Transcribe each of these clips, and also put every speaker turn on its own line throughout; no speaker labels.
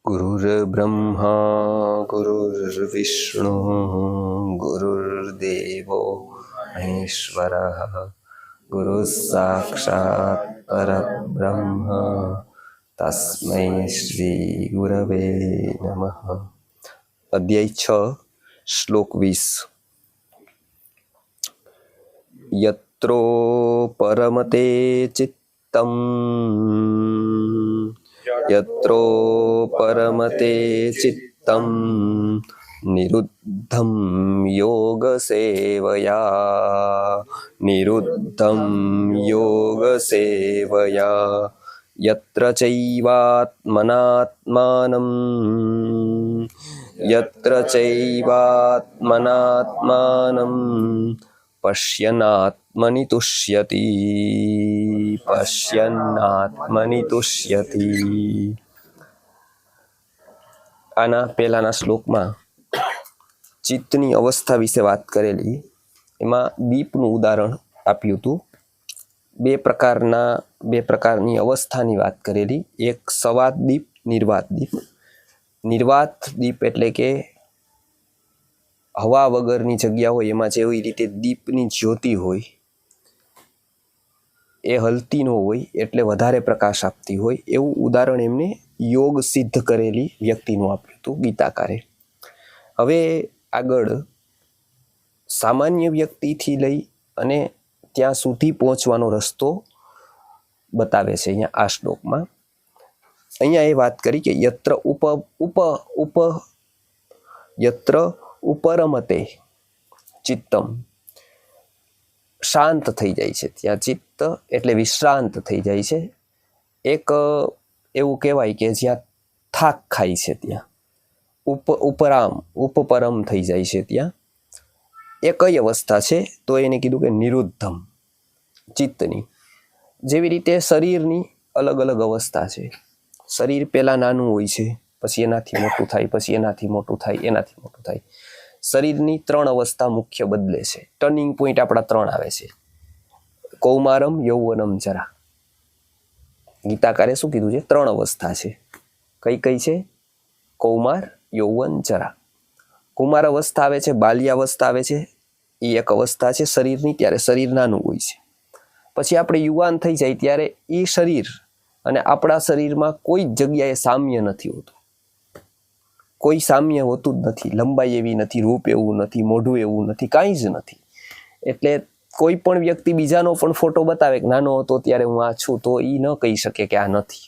गुरुर्ब्रह्मा गुरुर्विष्णु गुरुर्देवो महेश्वरः गुरुः साक्षात् परब्रह्म तस्मै श्री गुरवे नमः। अध्याय 6 श्लोक 20। यत्रो परमते चित्तम् यत्रो परमते चित्तं निरुद्धं योगसेवया निरुद्धं योगसेवया यत्र चैवात्मनात्मानं यत्र चैवात्मनात्मानं पश्यन्नात्मनि तुष्यति पश्यन्नात्मनि तुष्यति। आना पहलाना श्लोकमां चित्तनी अवस्था विषे वात करेली। एमां दीपनुं उदाहरण आप्युं हतुं। बे प्रकारनी अवस्थानी वात करेली। एक सवात दीप, निर्वात दीप। निर्वात दीप एटले के हवा वगरनी जग्या होय एमां जेवी रीते दीपनी ज्योति होय ए हलती न होय एटले वधारे प्रकाश आपती होय एवुं उदाहरण एमणे योग सिद्ध करेली व्यक्तिनुं आप्युं हतुं गीताकारे। हवे आगळ सामान्य व्यक्तिथी लई अने त्यां सुधी पहोंचवानो रस्तो बतावे छे अहींया आ श्लोकमां। अहींया ए वात करी के यत्र उपरमते चित्तम शांत थई जाय छे। त्यां चित्त एटले विश्रांत थई जाय छे। एक एवुं कहेवाय के ज्यां थाक खाय छे त्यां उपपरम थई जाय छे। त्यां ए कई अवस्था छे तो एने कीधुं के निरुद्धम चित्तनी। जेवी रीते शरीरनी अलग अलग अवस्था छे। शरीर पहेला नानुं होय छे, पछी एनाथी मोटुं थाय, पछी एनाथी मोटुं थाय, एनाथी मोटुं थाय। शरीरनी 3 अवस्था मुख्य बदले छे। टर्निंग पॉइंट आपड़ा 3 आवे छे। कौमारम, यौवनम, जरा। गीताकारे शुं कीधुं छे? 3 अवस्था छे। कई कई छे? कौमार, यौवन, जरा। कौमार अवस्था आवे छे, बाल्यावस्था आवे छे। ए एक अवस्था छे शरीरनी, त्यारे शरीर नानुं होय छे। पछी आपणे युवान थई जाय त्यारे ए शरीर अने आपણા शरीરમાં કોઈ જગ્યાએ સામ્ય નથી હોતું। કોઈ સામ્ય હોતું જ નથી। લંબાઈ એવી નથી, રૂપ એવું નથી, મોઢું એવું નથી, કાંઈ જ નથી। એટલે કોઈ પણ વ્યક્તિ બીજાનો પણ ફોટો બતાવે કે નાનો હતો ત્યારે હું આ છું તો એ ન કહી શકે કે આ નથી।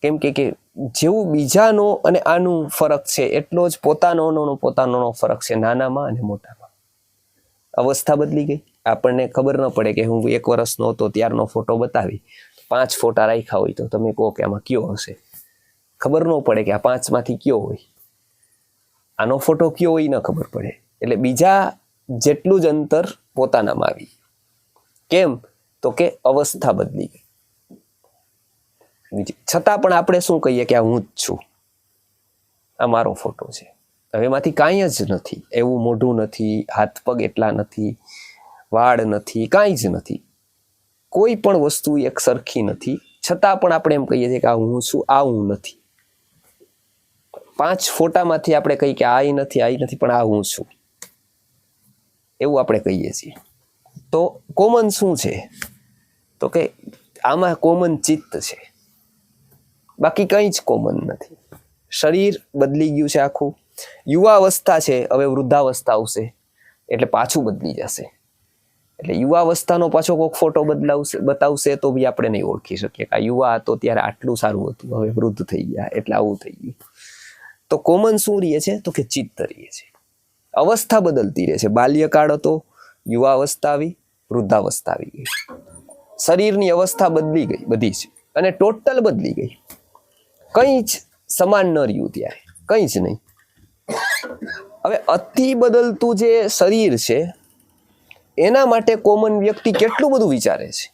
કેમ કે જેવું બીજાનો અને આનું ફરક છે એટલો જ પોતાનો ફરક છે નાનામાં અને મોટામાં। અવસ્થા બદલી ગઈ। આપણને ખબર ન પડે કે હું 1 વર્ષનો હતો ત્યારનો ફોટો બતાવી 5 ફોટા રાખ્યા હોય તો તમે કહો કે આમાં કયો હશે? ખબર ન પડે કે આ 5 માંથી કયો હોય। આનો ફોટો કયો હોય ન ખબર પડે। એટલે બીજા જેટલું જ અંતર પોતાનામાં આવી। કેમ? તો કે અવસ્થા બદલી ગઈ। છતાં પણ આપણે શું કહીએ કે આ હું જ છું, આ મારો ફોટો છે। હવે એમાંથી કાંઈ જ નથી। એવું મોઢું નથી, હાથ પગ એટલા નથી, વાળ નથી, કાંઈ જ નથી। કોઈ પણ વસ્તુ એક સરખી નથી। છતાં પણ આપણે એમ કહીએ છીએ કે આ હું છું, આ હું નથી। 5 ફોટામાંથી આપણે કહીએ કે આ નથી પણ આ હું છું, એવું આપણે કહીએ છીએ। તો કોમન શું છે? તો કે આમાં કોમન ચિત્ત છે, બાકી કંઈ જ કોમન નથી। શરીર બદલી ગયું છે આખું। યુવા અવસ્થા છે, હવે વૃદ્ધાવસ્થા આવશે એટલે પાછું બદલી જશે। એટલે યુવાવસ્થાનો પાછો કોઈક ફોટો બતાવશે તો બી આપણે નહીં ઓળખી શકીએ કે આ યુવા હતો ત્યારે આટલું સારું હતું, હવે વૃદ્ધ થઈ ગયા એટલે આવું થઈ ગયું। તો કોમન શું રહે છે? તો કે ચિત્ત રહે છે। અવસ્થા બદલતી રહે છે। બાલ્યકાળ હતો, યુવાવસ્થા આવી, વૃદ્ધાવસ્થા આવી ગઈ। શરીરની અવસ્થા બદલી ગઈ બધી જ, અને ટોટલ બદલી ગઈ। કંઈ જ સમાન ન રહ્યું ત્યારે, કંઈ જ નહીં। હવે અતિ બદલતું જે શરીર છે એના માટે કોમન વ્યક્તિ કેટલું બધું વિચારે છે।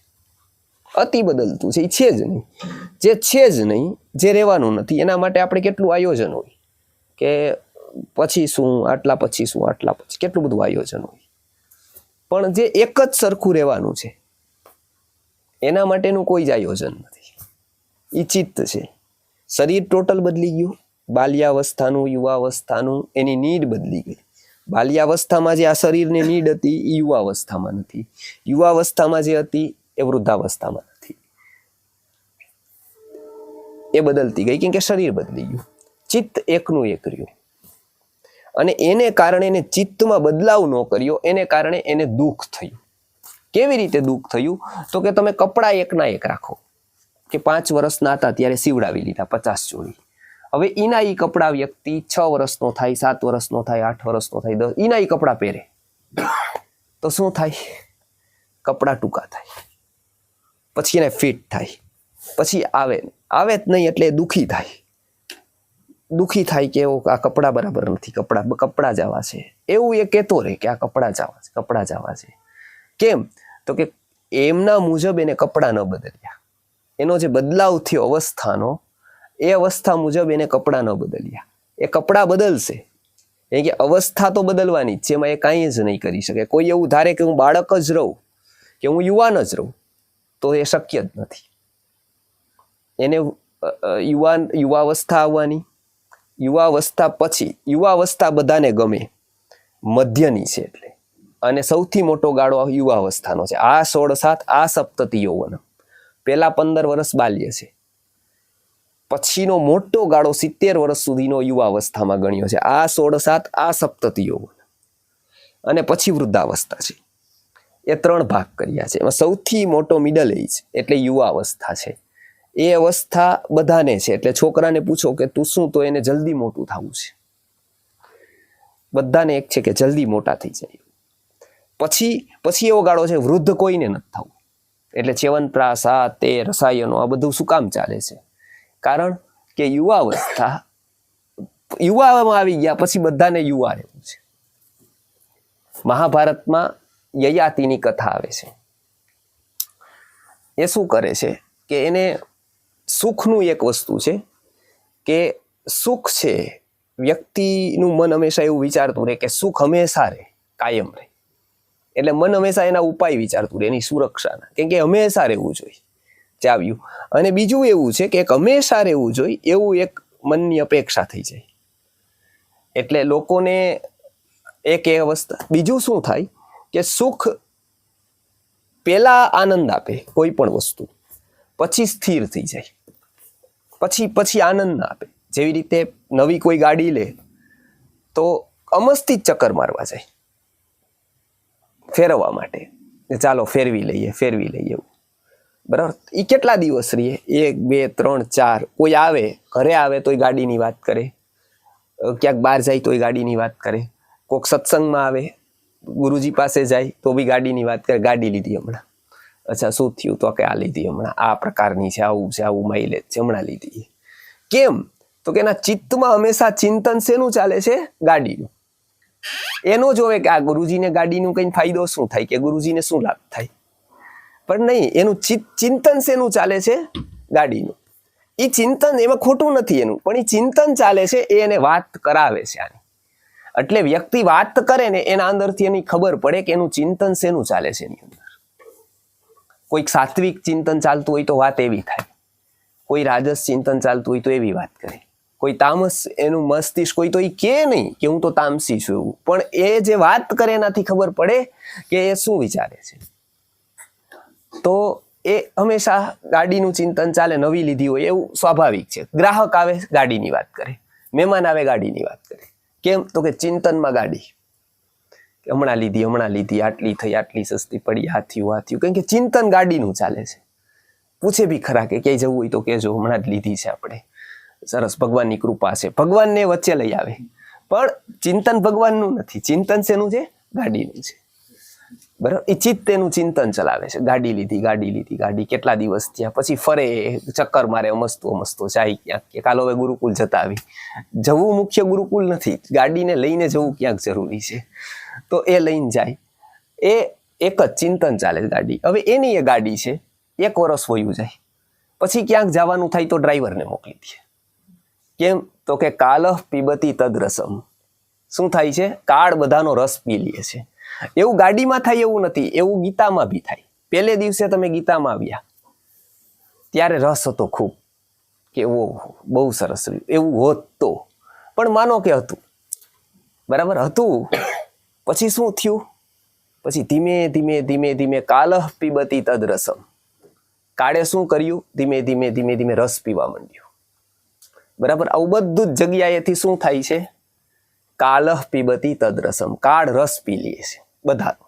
અતિ બદલતું છે, એ છે જ નહીં। જે છે જ નહીં, જે રહેવાનું નથી, એના માટે આપણે કેટલું આયોજન હોય કે પછી શું, આટલા પછી શું, આટલા પછી કેટલું બધું આયોજન હોય। પણ જે એક જ સરખું રહેવાનું છે એના માટેનું કોઈ જ આયોજન નથી। ઈ ચિત્ત છે। શરીર ટોટલ બદલી ગયું, બાલ્યાવસ્થાનું, યુવાવસ્થાનું, એની નીડ બદલી ગઈ. બાલ્યાવસ્થામાં જે આ શરીરની નીડ હતી એ યુવાવસ્થામાં નથી, યુવાવસ્થામાં જે હતી એ વૃદ્ધાવસ્થામાં નથી. એ બદલતી ગઈ કેમ કે શરીર બદલી ગયું. ચિત્ત એકનું એક રહ્યું અને એને કારણે એને ચિત્તમાં બદલાવ ન કર્યો, એને કારણે એને દુઃખ થયું. કેવી રીતે દુઃખ થયું? તો કે તમે કપડાં એકના એક રાખો કે 5 વર્ષના હતા ત્યારે સીવડાવી લીધા 50 જોડી. હવે એના ઈ કપડાં વ્યક્તિ 6 વર્ષનો થાય, 7 વર્ષનો થાય, 8 વર્ષનો થાય, 10, એના ઈ કપડાં પહેરે તો શું થાય? કપડાં ટૂંકા થાય, પછી એને ફિટ થાય, પછી આવે જ નહીં એટલે દુઃખી થાય. દુઃખી થાય કે આ કપડાં બરાબર નથી, કપડાં જ આવા છે. એવું એ કહેતો રહે કે આ કપડાં જ આવા છે, કપડાં જ આવા છે. કેમ? તો કે એમના મુજબ એને કપડાં ન બદલ્યા. એનો જે બદલાવ થયો અવસ્થાનો, એ અવસ્થા મુજબ એને કપડાં ન બદલ્યા. એ કપડાં બદલશે, એ કે અવસ્થા તો બદલવાની જ છે, એમાં એ કાંઈ જ નહીં કરી શકે. કોઈ એવું ધારે કે હું બાળક જ રહું કે હું યુવાન જ રહું તો એ શક્ય જ નથી. એને યુવાવસ્થા આવવાની, યુવાવસ્થા પછી, યુવાવસ્થા બધાને ગમે, મધ્યની છે એટલે, અને સૌથી મોટો ગાળો યુવાવસ્થાનો છે. આ 16-7 આ સપ્તતિ યૌવન, પેલા 15 વર્ષ બાલ્ય છે, પછીનો મોટો ગાળો 70 વર્ષ સુધીનો યુવાવસ્થામાં ગણ્યો છે. આ 16-7 આ સપ્તતિ યૌવન, અને પછી વૃદ્ધાવસ્થા છે. એ 3 ભાગ કર્યા છે. એમાં સૌથી મોટો મિડલ એજ એટલે યુવાવસ્થા છે. એ અવસ્થા બધાને છે. એટલે છોકરાને પૂછો કે તું શું, તો એને જલ્દી મોટું થવું છે. બધાને એક છે કે જલ્દી મોટા થઈ જાય. પછી એવો ગાળો છે વૃદ્ધ કોઈને નથી થવું. એટલે ચ્યવનપ્રાશ, તે રસાયણો, આ બધું શું કામ ચાલે છે? કારણ કે યુવામાં આવી ગયા પછી બધાને યુવા રહેવું છે. મહાભારતમાં યયાતિની કથા આવે છે. એ શું કરે છે કે એને સુખનું એક વસ્તુ છે કે સુખ છે, વ્યક્તિનું મન હંમેશા એવું વિચારતું રહે કે સુખ હંમેશા રહે, કાયમ રહે. એટલે મન હંમેશા એના ઉપાય વિચારતું રહે, એની સુરક્ષાના, કેમ કે હંમેશા રહેવું જોઈએ ચાવ્યું. અને બીજું એવું છે કે એક હંમેશા રહેવું જોઈએ એવું એક મનની અપેક્ષા થઈ જાય. એટલે લોકોને એક એ અવસ્થા. બીજું શું થાય કે સુખ પેલા આનંદ આપે કોઈ પણ વસ્તુ, પછી સ્થિર થઈ જાય, પછી આનંદ ના આપે. જેવી રીતે નવી કોઈ ગાડી લે તો અમસ્તી જ ચક્કર મારવા જાય ફેરવવા માટે, ચાલો ફેરવી લઈએ એવું, બરાબર. એ કેટલા દિવસ રહીએ? 1, 2, 3, 4. કોઈ આવે, ઘરે આવે તોય ગાડીની વાત કરે, ક્યાંક બહાર જાય તોય ગાડીની વાત કરે, કોઈક સત્સંગમાં આવે, ગુરુજી પાસે જાય તો બી ગાડીની વાત કરે. ગાડી લીધી હમણાં, અચ્છા શું થયું? તો કે આ લીધી હમણાં, આ પ્રકારની છે, આવું માઇલેજ છે, હમણાં લીધી. કેમ? તો કે એના ચિત્તમાં હંમેશા ચિંતન શેનું ચાલે છે? ગાડીનું. એનો જોવે કે આ ગુરુજીને ગાડીનું કઈ ફાયદો શું થાય, કે ગુરુજીને શું લાભ થાય, પણ નહીં, એનું ચિંતન શેનું ચાલે છે? ગાડીનું. એ ચિંતન, એમાં ખોટું નથી એનું, પણ એ ચિંતન ચાલે છે, એ એને વાત કરાવે છે આની. એટલે વ્યક્તિ વાત કરે ને એના અંદરથી એની ખબર પડે કે એનું ચિંતન શેનું ચાલે છે એની અંદર. કોઈક સાત્વિક ચિંતન ચાલતું હોય તો વાત એવી થાય, કોઈ રાજસ ચિંતન ચાલતું હોય તો એવી વાત કરે, કોઈ તામસ, એનું મસ્તિષ્ક કોઈ તો એ કે નહીં કે હું તો તામસી છું એવું, પણ એ જે વાત કરે એનાથી ખબર પડે કે એ શું વિચારે છે. તો એ હંમેશા ગાડીનું ચિંતન ચાલે, નવી લીધી હોય એવું સ્વાભાવિક છે. ગ્રાહક આવે ગાડીની વાત કરે, મહેમાન આવે ગાડીની વાત કરે. કેમ? તો કે ચિંતનમાં ગાડી, હમણાં લીધી, આટલી થઈ, આટલી સસ્તી પડી, આ થયું. કેમ કે ચિંતન ગાડીનું ચાલે છે. પૂછે બી ખરા કે ક્યાંય જવું હોય તો કહેજો, હમણાં જ લીધી છે આપણે, સરસ, ભગવાનની કૃપા છે. ભગવાનને વચ્ચે લઈ આવે, પણ ચિંતન ભગવાનનું નથી, ચિંતન શેનું છે? ગાડીનું છે, બરાબર. એ ચિત્ત એનું ચિંતન ચલાવે છે. ગાડી લીધી, કેટલા દિવસ થયા, પછી ફરે, ચક્કર મારે, મસ્તો જાય ક્યાંક, કે કાલો હવે ગુરુકુલ જતા આવી. જવું મુખ્ય ગુરુકુલ નથી, ગાડીને લઈને જવું ક્યાંક જરૂરી છે, તો એ લઈને જાય. એ એક જ ચિંતન ચાલે ગાડી. હવે એની એ ગાડી છે, 1 વર્ષ વયું જાય, પછી ક્યાંક જવાનું થાય તો ડ્રાઈવરને મોકલી દે. કેમ? તો કે કાલઃ પીબતી તદ્રસમ. શું થાય છે? કાળ બધાનો રસ પી લે છે. એવું ગાડીમાં થાય એવું નથી, એવું ગીતામાં બી થાય. પહેલે દિવસે તમે ગીતામાં આવ્યા ત્યારે રસ હતો ખૂબ, કે ઓ બહુ સરસ રહ્યું, એવું હોત તો. પણ માનો કે હતું, બરાબર હતું, પછી શું થયું? પછી ધીમે ધીમે ધીમે ધીમે કાલહ પીબતી તદ રસમ, કાળે શું કર્યું? ધીમે ધીમે ધીમે ધીમે રસ પીવા માંડ્યું. બરાબર, આવું બધું જ જગ્યાએથી શું થાય છે? કાલહ પીબતી તદ રસમ, કાળ રસ પી લે છે બધાનો.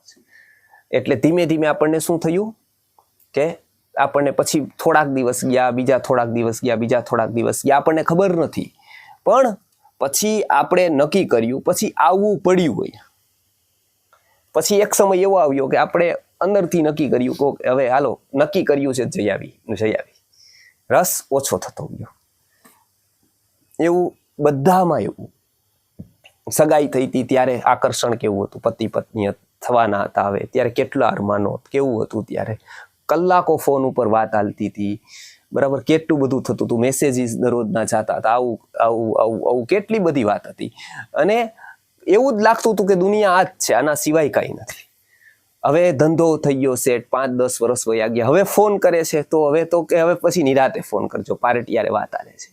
એટલે ધીમે ધીમે આપણને શું થયું કે આપણને પછી થોડાક દિવસ ગયા, બીજા થોડાક દિવસ ગયા, બીજા થોડાક દિવસ ગયા, આપણને ખબર નથી, પણ પછી આપણે નક્કી કર્યું, પછી આવવું પડ્યું હોય. પછી એક સમય એવો આવ્યો કે આપણે અંદરથી નક્કી કર્યું કે હવે હાલો નક્કી કર્યું છે જઈ આવી, રસ ઓછો થતો ગયો. એવું બધામાં એવું. સગાઈ થઈ હતી ત્યારે આકર્ષણ કેવું હતું, પતિ પત્ની થવાના હતા હવે, ત્યારે કેટલા અરમાનો, કેવું હતું ત્યારે, કલાકો ફોન ઉપર વાત હાલતી હતી, બરાબર, કેટલું બધું થતું હતું, મેસેજીસ દરરોજના જતા હતા, આવું આવું આવું આવું કેટલી બધી વાત હતી. અને એવું જ લાગતું હતું કે દુનિયા આ જ છે, આના સિવાય કાંઈ નથી. હવે ધંધો થઈ ગયો સેટ, 5-10 વર્ષ વયા ગયા, હવે ફોન કરે છે તો હવે પછી નિરાતે ફોન કરજો, પાર્ટી યારે વાત આલે છે.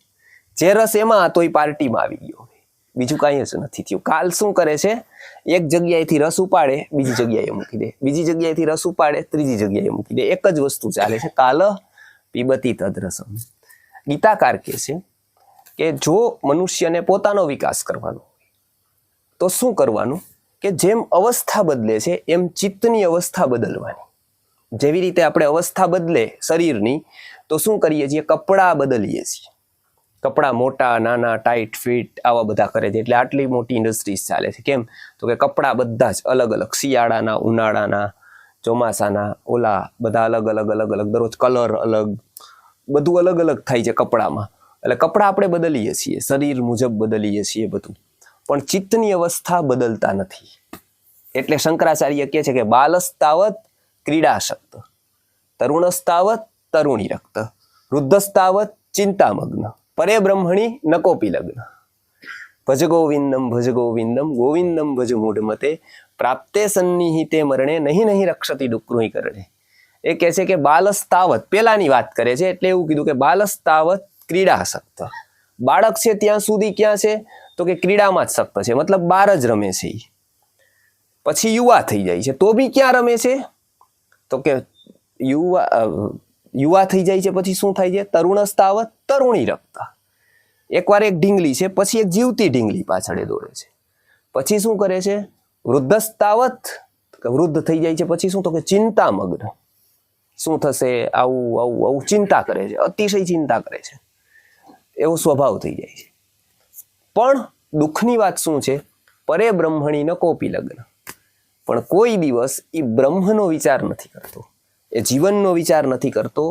જે રસ એમાં હતો એ પાર્ટીમાં આવી ગયો, બીજું કાંઈ જ નથી થયું. કાલ શું કરે છે? એક જગ્યાએથી રસ ઉપાડે, બીજી જગ્યાએ મૂકી દે, બીજી જગ્યાએથી રસ ઉપાડે, ત્રીજી જગ્યાએ મૂકી દે. એક જ વસ્તુ ચાલે છે, કાલહ પીબતી તદ્રસમ. ગીતાકાર કહે છે કે જો મનુષ્યને પોતાનો વિકાસ કરવાનો તો શું કરવાનું? કે જેમ અવસ્થા બદલે છે એમ ચિત્તની અવસ્થા બદલવાની. જેવી રીતે આપણે અવસ્થા બદલે શરીરની તો શું કરીએ છીએ? કપડાં બદલીએ છીએ. કપડાં મોટા નાના, ટાઈટ ફિટ આવા બધા કરે છે. એટલે આટલી મોટી ઇન્ડસ્ટ્રીઝ ચાલે છે. કેમ? તો કે કપડાં બધા જ અલગ અલગ, શિયાળાના, ઉનાળાના, ચોમાસાના, ઓલા બધા અલગ અલગ અલગ અલગ, દરરોજ કલર અલગ, બધું અલગ અલગ થાય છે કપડામાં. એટલે કપડાં આપણે બદલીએ છીએ, શરીર મુજબ બદલીએ છીએ બધું, પણ ચિત્તની અવસ્થા બદલતા નથી. એટલે શંકરાચાર્ય કહે છે કે બાલસ્તાવત ક્રીડાશક્ત, તરુણસ્તાવત તરુણી રક્ત, વૃદ્ધસ્તાવત ચિંતામગ્ન, પરે બ્રહ્મણી નકોપી લગ્ન, ભજ ગોવિંદમ ગોવિંદમ ભજ મૂઢમતે, પ્રાપ્તે સન્નિહિતે મરણે નહીં નહીં રક્ષતી ડુક્રુહી કરણે. એ કહે છે કે બાલસ્તાવત, પેલાની વાત કરે છે, એટલે એવું કીધું કે બાલસ્તાવત ક્રીડાસક્ત, બાળક છે ત્યાં સુધી ક્યાં છે? તો કે ક્રીડામાં જ સક્ત છે, મતલબ બહાર જ રમે છે. પછી યુવા થઈ જાય છે તો બી ક્યાં રમે છે? તો કે યુવા થઈ જાય છે પછી શું થાય છે? તરુણસ્તાવત તરુણી રક્ત. એકવાર એક ઢીંગલી છે, પછી એક જીવતી ઢીંગલી પાછળ દોડે છે. પછી શું કરે છે? વૃદ્ધસ્તાવત, વૃદ્ધ થઈ જાય છે પછી શું? તો કે ચિંતામગ્ન. શું થશે? આવું આવું આવું ચિંતા કરે છે, અતિશય ચિંતા કરે છે, એવો સ્વભાવ થઈ જાય છે. પણ દુઃખની વાત શું છે? પરે બ્રહ્મણી ન કોપી લગ્ન. પણ કોઈ દિવસ એ બ્રહ્મનો વિચાર નથી કરતો, એ જીવનનો વિચાર નથી કરતો,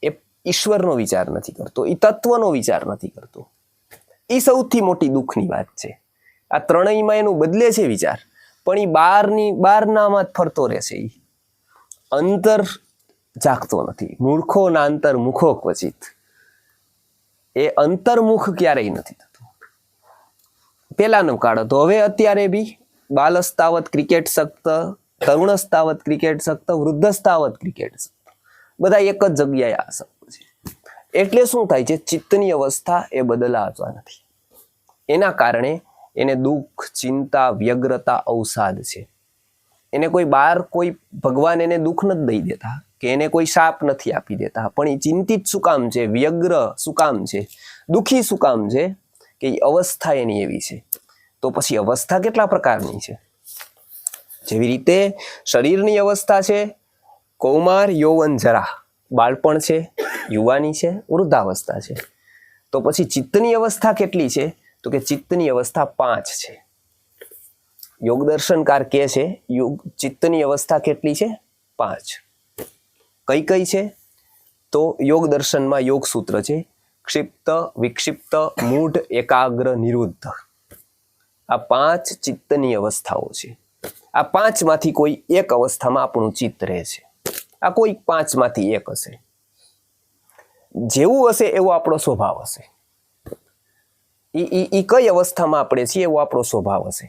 એ ઈશ્વરનો વિચાર નથી કરતો, એ તત્વનો વિચાર નથી કરતો. એ સૌથી મોટી દુઃખની વાત છે. આ ત્રણેયમાં એનું બદલે છે વિચાર, પણ એ બહારનામાં જ ફરતો રહેશે. એ અંતર જાગતો નથી. મૂર્ખો ના અંતર મુખો ક્વચિત. એ અંતર્મુખ ક્યારેય નથી થતું. પેલાનો કાળ હતો, હવે અત્યારે બી બાલસ્તાવત ક્રિકેટ સક્ત, તરુણસ્તાવત ક્રિકેટ સક્ત, વૃદ્ધસ્તાવત ક્રિકેટ સક્ત, બધા એક જ જગ્યાએ આસક્ત છે. એટલે શું થાય છે? ચિત્તની અવસ્થા એ બદલાતા નથી. એના કારણે એને દુઃખ, ચિંતા, વ્યગ્રતા, અવસાદ છે. એને કોઈ બહાર, કોઈ ભગવાન એને દુઃખ નથી દઈ દેતા, કે એને કોઈ શાપ નથી આપી દેતા, પણ એ ચિંતિત શું કામ છે? વ્યગ્ર શું કામ છે? દુઃખી શું કામ છે? કે એ અવસ્થા એની એવી છે. તો પછી અવસ્થા કેટલા પ્રકારની છે? જેવી રીતે શરીરની અવસ્થા છે કૌમાર, યૌવન, જરા, બાળપણ છે, યુવાની છે, વૃદ્ધાવસ્થા છે. તો પછી ચિત્તની અવસ્થા કેટલી છે? તો કે ચિત્તની અવસ્થા 5 છે. યોગ દર્શનકાર કહે છે ચિત્તની અવસ્થા કેટલી છે? 5. કઈ કઈ છે? તો યોગ દર્શનમાં યોગ સૂત્ર છે, ક્ષિપ્ત, વિક્ષિપ્ત, મૂઢ, એકાગ્ર, નિરુદ્ધ. આ 5 ચિત્તની અવસ્થાઓ છે. આ 5 માંથી કોઈ એક અવસ્થામાં આપણું ચિત્ત રહે છે. આ કોઈ 5 માંથી એક હશે. જેવું હશે એવો આપણો સ્વભાવ હશે. ઈ કઈ અવસ્થામાં આપણે છીએ એવો આપણો સ્વભાવ હશે.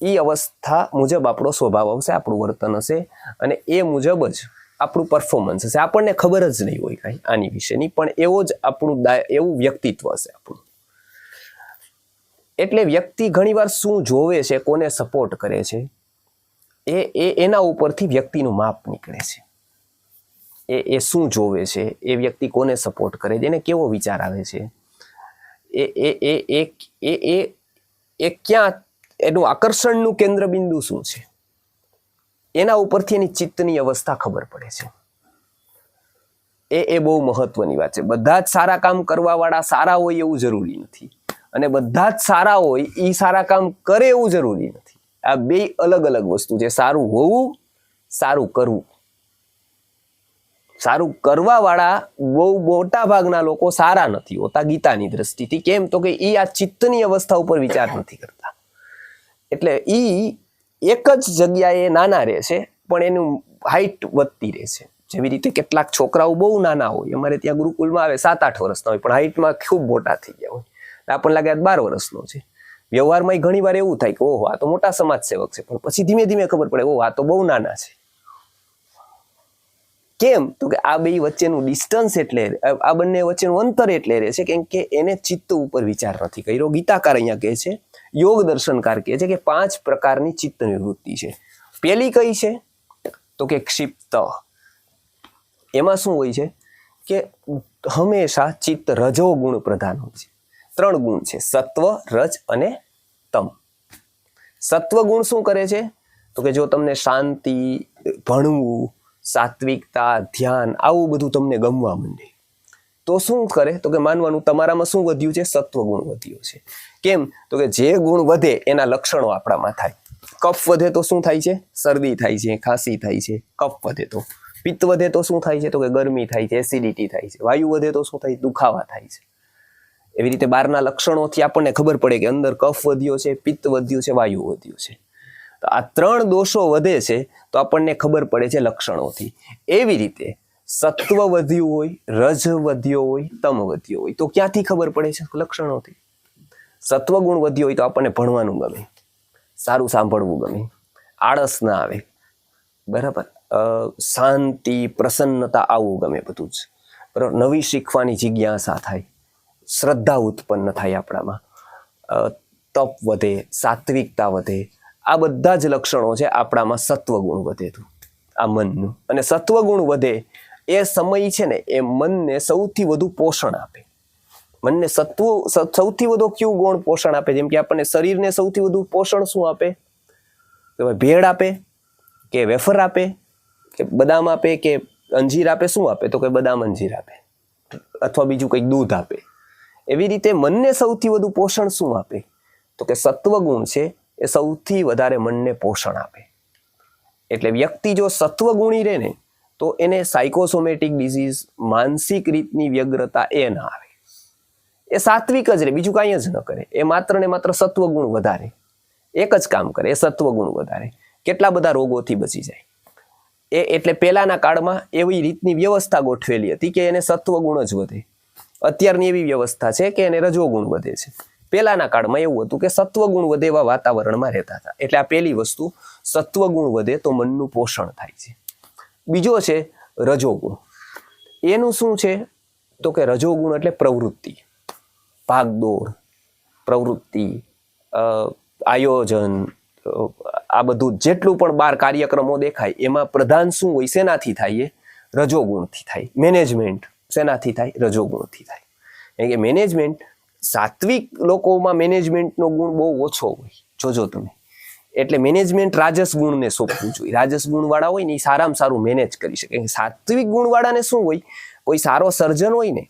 એ અવસ્થા મુજબ આપણો સ્વભાવ હશે, આપણું વર્તન હશે, અને એ મુજબ જ આપણું પરફોર્મન્સ હશે, આપણને ખબર જ નહીં હોય કાંઈ આની વિશેની, પણ એવો જ આપણું એવું વ્યક્તિત્વ હશે આપણું. એટલે વ્યક્તિ ઘણીવાર શું જોવે છે, કોને સપોર્ટ કરે છે, એના ઉપરથી વ્યક્તિનું માપ નીકળે છે. એ શું જોવે છે, એ વ્યક્તિ કોને સપોર્ટ કરે છે, એને કેવો વિચાર આવે છે, એ ક્યાં, એનું આકર્ષણનું કેન્દ્ર બિંદુ શું છે, એના ઉપરથી એની ચિત્તની અવસ્થા ખબર પડે છે. એ બહુ મહત્વની વાત છે. બધા જ સારા કામ કરવા વાળા સારા હોય એવું જરૂરી નથી, અને બધા જ સારા હોય એ સારા કામ કરે એવું જરૂરી નથી. આ બે અલગ અલગ વસ્તુ છે. સારું હોવું, સારું કરવું. સારું કરવા વાળા બહુ મોટા ભાગના લોકો સારા નથી હોતા ગીતાની દ્રષ્ટિથી. કેમ? તો કે એ આ ચિત્તની અવસ્થા ઉપર વિચાર નથી કરતા. એટલે એ એક જ જગ્યાએ નાના રહે છે, પણ એનું હાઈટ વધતી રહે છે. જેવી રીતે કેટલાક છોકરાઓ બહુ નાના હોય, અમારે ત્યાં ગુરુકુલમાં આવે 7-8 વર્ષના હોય, પણ હાઈટમાં ખૂબ મોટા થઈ ગયા હોય. આપણને લાગે 12 વર્ષનો છે. વ્યવહારમાં ઘણી વાર એવું થાય કે ઓહો આ તો મોટા સમાજ સેવક છે, પણ પછી ધીમે ધીમે ખબર પડે ઓહો આ તો બહુ નાના છે. કેમ? તો કે આ બે વચ્ચેનું ડિસ્ટન્સ એટલે, આ બંને વચ્ચેનું અંતર એટલે રહે છે કેમ કે એને ચિત્ત ઉપર વિચાર નથી કર્યો. ગીતાકાર અહીંયા કહે છે, યોગ દર્શનકાર કહે છે કે 5 પ્રકારની ચિત્તની વૃત્તિ છે. પેલી કઈ છે? તો કે ક્ષિપ્ત. એમાં શું હોય છે કે હંમેશા ચિત્ત રજો ગુણ પ્રધાન હોય છે. 3 ગુણ છે, સત્વ, રજ અને તમ. સત્વ ગુણ શું કરે છે? તો કે જો તમને શાંતિ, ભણવું, સાત્વિકતા, ધ્યાન, આવું બધું તમને ગમવા માંડે તો શું કરે? તો કે માનવાનું તમારામાં શું વધ્યું છે? સત્વ ગુણ વધ્યો છે. કેમ? તો કે જે ગુણ વધે એના લક્ષણો આપણામાં થાય. કફ વધે તો શું થાય છે? શરદી થાય છે, ખાંસી થાય છે. કફ વધે તો. પિત્ત વધે તો શું થાય છે? તો કે ગરમી થાય છે, એસિડિટી થાય છે. વાયુ વધે તો શું થાય? દુખાવા થાય છે. એવી રીતે બહારના લક્ષણોથી આપણને ખબર પડે કે અંદર કફ વધ્યો છે, પિત્ત વધ્યું છે, વાયુ વધ્યું છે. તો આ 3 દોષો વધે છે તો આપણને ખબર પડે છે લક્ષણોથી. એવી રીતે સત્વ વધ્યું હોય, રજ વધ્યો હોય, તમ વધ્યો હોય તો ક્યાંથી ખબર પડે છે? લક્ષણોથી. સત્વ ગુણ વધ્યો હોય તો આપણને ભણવાનું ગમે, સારું સાંભળવું ગમે, આળસ ના આવે, બરાબર, શાંતિ, પ્રસન્નતા, આવું ગમે બધું જ, બરાબર. નવી શીખવાની જિજ્ઞાસા થાય, શ્રદ્ધા ઉત્પન્ન થાય આપણામાં, તપ વધે, સાત્વિકતા વધે. આ બધા જ લક્ષણો છે આપણામાં સત્વગુણ વધે તો આ મનનું. અને સત્વગુણ વધે એ સમય છે ને એ મનને સૌથી વધુ પોષણ આપે. મનને સૌથી વધુ કયું ગુણ પોષણ આપે? જેમ કે આપણને શરીરને સૌથી વધુ પોષણ શું આપે? તો ભેળ આપે કે વેફર આપે કે બદામ આપે કે અંજીર આપે? શું આપે? તો કે બદામ અંજીર આપે, અથવા બીજું કંઈક દૂધ આપે. એવી રીતે મનને સૌથી વધુ પોષણ શું આપે? તો કે સત્વગુણ છે એ સૌથી વધારે મનને પોષણ આપે. એટલે વ્યક્તિ જો સત્વગુણી રહે ને તો એને સાયકોસોમેટિક ડિઝીઝ, માનસિક રીતની વ્યગ્રતા એ ના આવે. એ સાત્વિક જ રહે, બીજું કાંઈ જ ન કરે. એ માત્ર ને માત્ર સત્વગુણ વધારે, એક જ કામ કરે, એ સત્વગુણ વધારે. કેટલા બધા રોગોથી બચી જાય. એટલે પહેલાના કાળમાં એવી રીતની વ્યવસ્થા ગોઠવેલી હતી કે એને સત્વગુણ જ વધે. અત્યારની એવી વ્યવસ્થા છે કે એને રજોગુણ વધે છે. પહેલાના કાળમાં એવું હતું કે સત્વગુણ વધે એવા વાતાવરણમાં રહેતા હતા. એટલે આ પહેલી વસ્તુ, સત્વગુણ વધે તો મનનું પોષણ થાય છે. બીજો છે રજોગુણ. એનું શું છે? તો કે રજોગુણ એટલે પ્રવૃત્તિ, ભાગદોડ, પ્રવૃત્તિ, આયોજન, આ બધું જેટલું પણ બહાર કાર્યક્રમો દેખાય એમાં પ્રધાન શું હોય? શેનાથી થાય? એ રજોગુણથી થાય. મેનેજમેન્ટ શેનાથી થાય? રજોગુણથી થાય. કારણ કે મેનેજમેન્ટ, સાત્વિક લોકોમાં મેનેજમેન્ટનો ગુણ બહુ ઓછો હોય, જોજો તમે. એટલે મેનેજમેન્ટ રાજસ ગુણને સોંપવું જોઈએ. રાજસ ગુણવાળા હોય ને એ સારામાં સારું મેનેજ કરી શકે. સાત્વિક ગુણવાળાને શું હોય? કોઈ સારો સર્જન હોય ને,